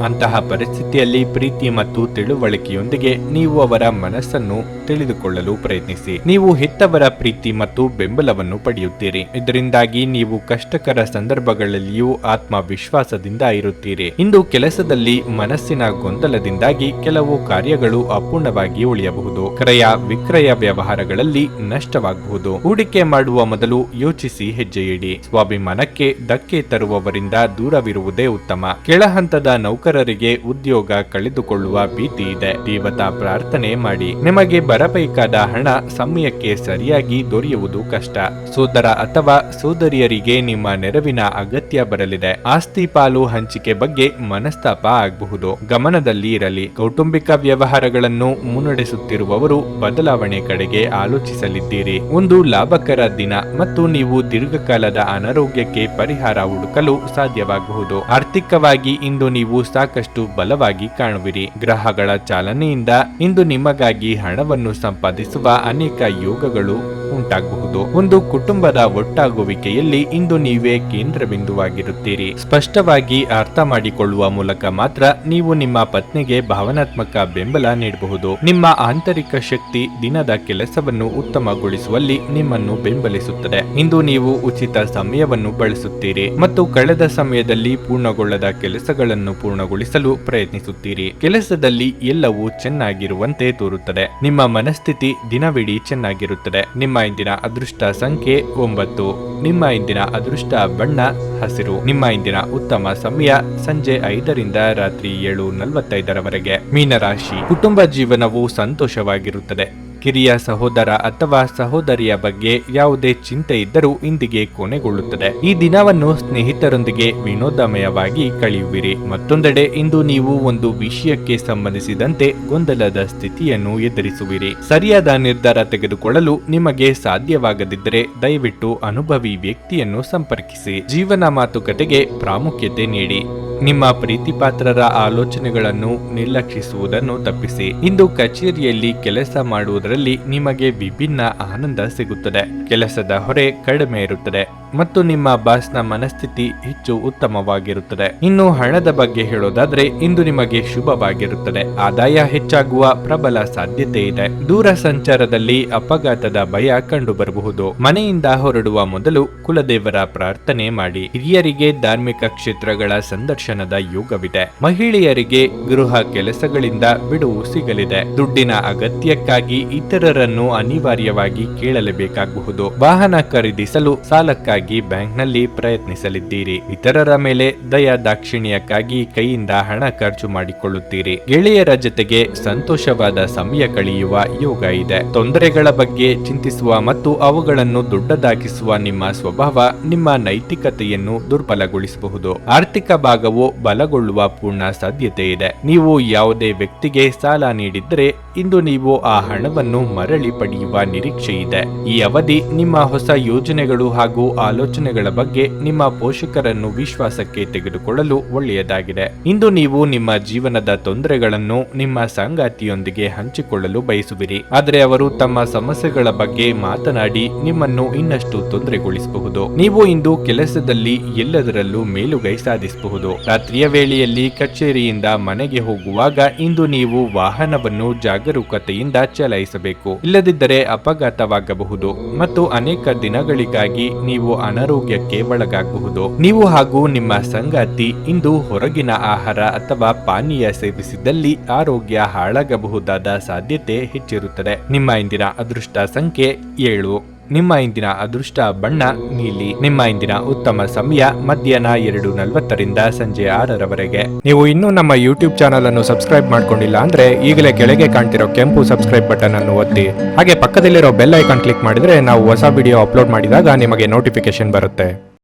ಅಂತಹ ಪರಿಸ್ಥಿತಿಯಲ್ಲಿ ಪ್ರೀತಿ ಮತ್ತು ತಿಳುವಳಿಕೆಯೊಂದಿಗೆ ನೀವು ಅವರ ಮನಸ್ಸನ್ನು ತಿಳಿದುಕೊಳ್ಳಲು ಪ್ರಯತ್ನಿಸಿ. ನೀವು ಹೆತ್ತವರ ಪ್ರೀತಿ ಮತ್ತು ಬೆಂಬಲವನ್ನು ಪಡೆಯುತ್ತೀರಿ. ಇದರಿಂದಾಗಿ ನೀವು ಕಷ್ಟಕರ ಸಂದರ್ಭಗಳಲ್ಲಿಯೂ ಆತ್ಮವಿಶ್ವಾಸದಿಂದ ಇರುತ್ತೀರಿ. ಇಂದು ಕೆಲಸದಲ್ಲಿ ಮನಸ್ಸಿನ ಗೊಂದಲದಿಂದಾಗಿ ಕೆಲವು ಕಾರ್ಯಗಳು ಅಪೂರ್ಣವಾಗಿ ಉಳಿಯಬಹುದು. ಕ್ರಯ ವಿಕ್ರಯ ವ್ಯವಹಾರಗಳಲ್ಲಿ ನಷ್ಟವಾಗಬಹುದು. ಹೂಡಿಕೆ ಮಾಡುವ ಮೊದಲು ಯೋಚಿಸಿ ಹೆಜ್ಜೆ ಇಡಿ. ಸ್ವಾಭಿಮಾನಕ್ಕೆ ಧಕ್ಕೆ ತರುವವರಿಂದ ದೂರವಿರುವುದೇ ಉತ್ತಮ. ಕೆಳಹಂತದ ನೌಕರರಿಗೆ ಉದ್ಯೋಗ ಕಳೆದುಕೊಳ್ಳುವ ಭೀತಿ ಇದೆ. ದೇವತಾ ಪ್ರಾರ್ಥನೆ ಮಾಡಿ. ನಿಮಗೆ ಬರಬೇಕಾದ ಹಣ ಸಮಯಕ್ಕೆ ಸರಿಯಾಗಿ ದೊರೆಯುವುದು ಕಷ್ಟ. ಸೋದರ ಅಥವಾ ಸೋದರಿಯರಿಗೆ ನಿಮ್ಮ ನೆರವಿನ ಅಗತ್ಯ ಬರಲಿದೆ. ಆಸ್ತಿ ಪಾಲು ಹಂಚಿಕೆ ಬಗ್ಗೆ ಮನಸ್ತಾಪ ಆಗಬಹುದು. ಗಮನದಲ್ಲಿ ಇರಲಿ. ಕೌಟುಂಬಿಕ ವ್ಯವಹಾರಗಳನ್ನು ಮುನ್ನಡೆಸುತ್ತಿರುವವರು ಬದಲಾವಣೆ ಕಡೆಗೆ ಆಲೋಚಿಸಲಿದ್ದೀರಿ. ಒಂದು ಲಾಭಕರ ದಿನ ಮತ್ತು ನೀವು ದೀರ್ಘಕಾಲದ ಅನಾರೋಗ್ಯಕ್ಕೆ ಪರಿಹಾರ ಹುಡುಕಲು ಸಾಧ್ಯವಾಗಬಹುದು. ಆರ್ಥಿಕವಾಗಿ ಇಂದು ನೀವು ಸಾಕಷ್ಟು ಬಲವಾಗಿ ಕಾಣುವಿರಿ. ಗ್ರಹಗಳ ಚಾಲನೆಯಿಂದ ಇಂದು ನಿಮಗಾಗಿ ಹಣವನ್ನು ಸಂಪಾದಿಸುವ ಅನೇಕ ಯೋಗಗಳು ಉಂಟಾಗಬಹುದು. ಒಂದು ಕುಟುಂಬದ ಒಟ್ಟಾಗುವಿಕೆಯಲ್ಲಿ ಇಂದು ನೀವೇ ಕೇಂದ್ರ ಬಿಂದುವಾಗಿರುತ್ತೀರಿ. ಸ್ಪಷ್ಟವಾಗಿ ಅರ್ಥ ಮಾಡಿಕೊಳ್ಳುವ ಮೂಲಕ ಮಾತ್ರ ನೀವು ನಿಮ್ಮ ಪತ್ನಿಗೆ ಭಾವನಾತ್ಮಕ ಬೆಂಬಲ ನೀಡಬಹುದು. ನಿಮ್ಮ ಆಂತರಿಕ ಶಕ್ತಿ ದಿನದ ಕೆಲಸವನ್ನು ಉತ್ತಮಗೊಳಿಸುವಲ್ಲಿ ನಿಮ್ಮನ್ನು ಬೆಂಬಲಿಸುತ್ತದೆ. ಇಂದು ನೀವು ಉಚಿತ ಸಮಯವನ್ನು ಬಳಸುತ್ತೀರಿ ಮತ್ತು ಕಳೆದ ಸಮಯದಲ್ಲಿ ಪೂರ್ಣಗೊಳ್ಳದ ಕೆಲಸಗಳನ್ನು ಪೂರ್ಣಗೊಳಿಸಲು ಪ್ರಯತ್ನಿಸುತ್ತೀರಿ. ಕೆಲಸದಲ್ಲಿ ಎಲ್ಲವೂ ಚೆನ್ನಾಗಿರುವಂತೆ ತೋರುತ್ತದೆ. ನಿಮ್ಮ ಮನಸ್ಥಿತಿ ದಿನವಿಡೀ ಚೆನ್ನಾಗಿರುತ್ತದೆ. ನಿಮ್ಮ ಇಂದಿನ ಅದೃಷ್ಟ ಸಂಖ್ಯೆ 9. ನಿಮ್ಮ ಇಂದಿನ ಅದೃಷ್ಟ ಬಣ್ಣ ಹಸಿರು. ನಿಮ್ಮ ಇಂದಿನ ಉತ್ತಮ ಸಮಯ ಸಂಜೆ 5ರಿಂದ ರಾತ್ರಿ 7:45ರವರೆಗೆ. ಮೀನರಾಶಿ. ಕುಟುಂಬ ಜೀವನವು ಸಂತೋಷವಾಗಿರುತ್ತದೆ. ಕಿರಿಯ ಸಹೋದರ ಅಥವಾ ಸಹೋದರಿಯ ಬಗ್ಗೆ ಯಾವುದೇ ಚಿಂತೆ ಇದ್ದರೂ ಇಂದಿಗೆ ಕೊನೆಗೊಳ್ಳುತ್ತದೆ. ಈ ದಿನವನ್ನು ಸ್ನೇಹಿತರೊಂದಿಗೆ ವಿನೋದಮಯವಾಗಿ ಕಳೆಯುವಿರಿ. ಮತ್ತೊಂದೆಡೆ ಇಂದು ನೀವು ಒಂದು ವಿಷಯಕ್ಕೆ ಸಂಬಂಧಿಸಿದಂತೆ ಗೊಂದಲದ ಸ್ಥಿತಿಯನ್ನು ಎದುರಿಸುವಿರಿ. ಸರಿಯಾದ ನಿರ್ಧಾರ ತೆಗೆದುಕೊಳ್ಳಲು ನಿಮಗೆ ಸಾಧ್ಯವಾಗದಿದ್ದರೆ ದಯವಿಟ್ಟು ಅನುಭವಿ ವ್ಯಕ್ತಿಯನ್ನು ಸಂಪರ್ಕಿಸಿ. ಜೀವನ ಮಾತುಕತೆಗೆ ಪ್ರಾಮುಖ್ಯತೆ ನೀಡಿ. ನಿಮ್ಮ ಪ್ರೀತಿಪಾತ್ರರ ಆಲೋಚನೆಗಳನ್ನು ನಿರ್ಲಕ್ಷಿಸುವುದನ್ನು ತಪ್ಪಿಸಿ. ಇಂದು ಕಚೇರಿಯಲ್ಲಿ ಕೆಲಸ ಮಾಡುವುದರಲ್ಲಿ ನಿಮಗೆ ವಿಭಿನ್ನ ಆನಂದ ಸಿಗುತ್ತದೆ. ಕೆಲಸದ ಹೊರೆ ಕಡಿಮೆ ಇರುತ್ತದೆ ಮತ್ತು ನಿಮ್ಮ ಬಾಸ್ನ ಮನಸ್ಥಿತಿ ಹೆಚ್ಚು ಉತ್ತಮವಾಗಿರುತ್ತದೆ. ಇನ್ನು ಹಣದ ಬಗ್ಗೆ ಹೇಳೋದಾದ್ರೆ ಇಂದು ನಿಮಗೆ ಶುಭವಾಗಿರುತ್ತದೆ. ಆದಾಯ ಹೆಚ್ಚಾಗುವ ಪ್ರಬಲ ಸಾಧ್ಯತೆ ಇದೆ. ದೂರ ಸಂಚಾರದಲ್ಲಿ ಅಪಘಾತದ ಭಯ ಕಂಡುಬರಬಹುದು. ಮನೆಯಿಂದ ಹೊರಡುವ ಮೊದಲು ಕುಲದೇವರ ಪ್ರಾರ್ಥನೆ ಮಾಡಿ. ಹಿರಿಯರಿಗೆ ಧಾರ್ಮಿಕ ಕ್ಷೇತ್ರಗಳ ಸಂದರ್ಶನದ ಯೋಗವಿದೆ. ಮಹಿಳೆಯರಿಗೆ ಗೃಹ ಕೆಲಸಗಳಿಂದ ಬಿಡುವು ಸಿಗಲಿದೆ. ದುಡ್ಡಿನ ಅಗತ್ಯಕ್ಕಾಗಿ ಇತರರನ್ನು ಅನಿವಾರ್ಯವಾಗಿ ಕೇಳಲೇಬೇಕಾಗಬಹುದು. ವಾಹನ ಖರೀದಿಸಲು ಸಾಲಕ್ಕಾಗಿ ಬ್ಯಾಂಕ್ನಲ್ಲಿ ಪ್ರಯತ್ನಿಸಲಿದ್ದೀರಿ. ಇತರರ ಮೇಲೆ ದಯಾ ದಾಕ್ಷಿಣ್ಯಕ್ಕಾಗಿ ಕೈಯಿಂದ ಹಣ ಖರ್ಚು ಮಾಡಿಕೊಳ್ಳುತ್ತೀರಿ. ಗೆಳೆಯರ ಜೊತೆಗೆ ಸಂತೋಷವಾದ ಸಮಯ ಕಳೆಯುವ ಯೋಗ ಇದೆ. ತೊಂದರೆಗಳ ಬಗ್ಗೆ ಚಿಂತಿಸುವ ಮತ್ತು ಅವುಗಳನ್ನು ದೊಡ್ಡದಾಗಿಸುವ ನಿಮ್ಮ ಸ್ವಭಾವ ನಿಮ್ಮ ನೈತಿಕತೆಯನ್ನು ದುರ್ಬಲಗೊಳಿಸಬಹುದು. ಆರ್ಥಿಕ ಭಾಗವು ಬಲಗೊಳ್ಳುವ ಪೂರ್ಣ ಸಾಧ್ಯತೆ ಇದೆ. ನೀವು ಯಾವುದೇ ವ್ಯಕ್ತಿಗೆ ಸಾಲ ನೀಡಿದ್ದರೆ ಇಂದು ನೀವು ಆ ಹಣವನ್ನು ಮರಳಿ ಪಡೆಯುವ ನಿರೀಕ್ಷೆ ಇದೆ. ಈ ಅವಧಿ ನಿಮ್ಮ ಹೊಸ ಯೋಜನೆಗಳು ಹಾಗೂ ಆಲೋಚನೆಗಳ ಬಗ್ಗೆ ನಿಮ್ಮ ಪೋಷಕರನ್ನು ವಿಶ್ವಾಸಕ್ಕೆ ತೆಗೆದುಕೊಳ್ಳಲು ಒಳ್ಳೆಯದಾಗಿದೆ. ಇಂದು ನೀವು ನಿಮ್ಮ ಜೀವನದ ತೊಂದರೆಗಳನ್ನು ನಿಮ್ಮ ಸಂಗಾತಿಯೊಂದಿಗೆ ಹಂಚಿಕೊಳ್ಳಲು ಬಯಸುವಿರಿ. ಆದರೆ ಅವರು ತಮ್ಮ ಸಮಸ್ಯೆಗಳ ಬಗ್ಗೆ ಮಾತನಾಡಿ ನಿಮ್ಮನ್ನು ಇನ್ನಷ್ಟು ತೊಂದರೆಗೊಳಿಸಬಹುದು. ನೀವು ಇಂದು ಕೆಲಸದಲ್ಲಿ ಎಲ್ಲದರಲ್ಲೂ ಮೇಲುಗೈ ಸಾಧಿಸಬಹುದು. ರಾತ್ರಿಯ ವೇಳೆಯಲ್ಲಿ ಕಚೇರಿಯಿಂದ ಮನೆಗೆ ಹೋಗುವಾಗ ಇಂದು ನೀವು ವಾಹನವನ್ನು ಜಾಗರೂಕತೆಯಿಂದ ಚಲಾಯಿಸಬೇಕು. ಇಲ್ಲದಿದ್ದರೆ ಅಪಘಾತವಾಗಬಹುದು ಮತ್ತು ಅನೇಕ ದಿನಗಳಿಗಾಗಿ ನೀವು ಅನಾರೋಗ್ಯಕ್ಕೆ ಒಳಗಾಗಬಹುದು. ನೀವು ಹಾಗೂ ನಿಮ್ಮ ಸಂಗಾತಿ ಇಂದು ಹೊರಗಿನ ಆಹಾರ ಅಥವಾ ಪಾನೀಯ ಸೇವಿಸಿದಲ್ಲಿ ಆರೋಗ್ಯ ಹಾಳಾಗಬಹುದಾದ ಸಾಧ್ಯತೆ ಹೆಚ್ಚಿರುತ್ತದೆ. ನಿಮ್ಮ ಇಂದಿನ ಅದೃಷ್ಟ ಸಂಖ್ಯೆ 7. ನಿಮ್ಮ ಇಂದಿನ ಅದೃಷ್ಟ ಬಣ್ಣ ನೀಲಿ. ನಿಮ್ಮ ಇಂದಿನ ಉತ್ತಮ ಸಮಯ ಮಧ್ಯಾಹ್ನ 2:40ರಿಂದ ಸಂಜೆ 6ರವರೆಗೆ. ನೀವು ಇನ್ನೂ ನಮ್ಮ ಯೂಟ್ಯೂಬ್ ಚಾನಲ್ ಅನ್ನು ಸಬ್ಸ್ಕ್ರೈಬ್ ಮಾಡ್ಕೊಂಡಿಲ್ಲ ಅಂದ್ರೆ ಈಗಲೇ ಕೆಳಗೆ ಕಾಣ್ತಿರೋ ಕೆಂಪು ಸಬ್ಸ್ಕ್ರೈಬ್ ಬಟನ್ ಅನ್ನು ಒತ್ತಿ. ಹಾಗೆ ಪಕ್ಕದಲ್ಲಿರೋ ಬೆಲ್ ಐಕಾನ್ ಕ್ಲಿಕ್ ಮಾಡಿದ್ರೆ ನಾವು ಹೊಸ ವಿಡಿಯೋ ಅಪ್ಲೋಡ್ ಮಾಡಿದಾಗ ನಿಮಗೆ ನೋಟಿಫಿಕೇಶನ್ ಬರುತ್ತೆ.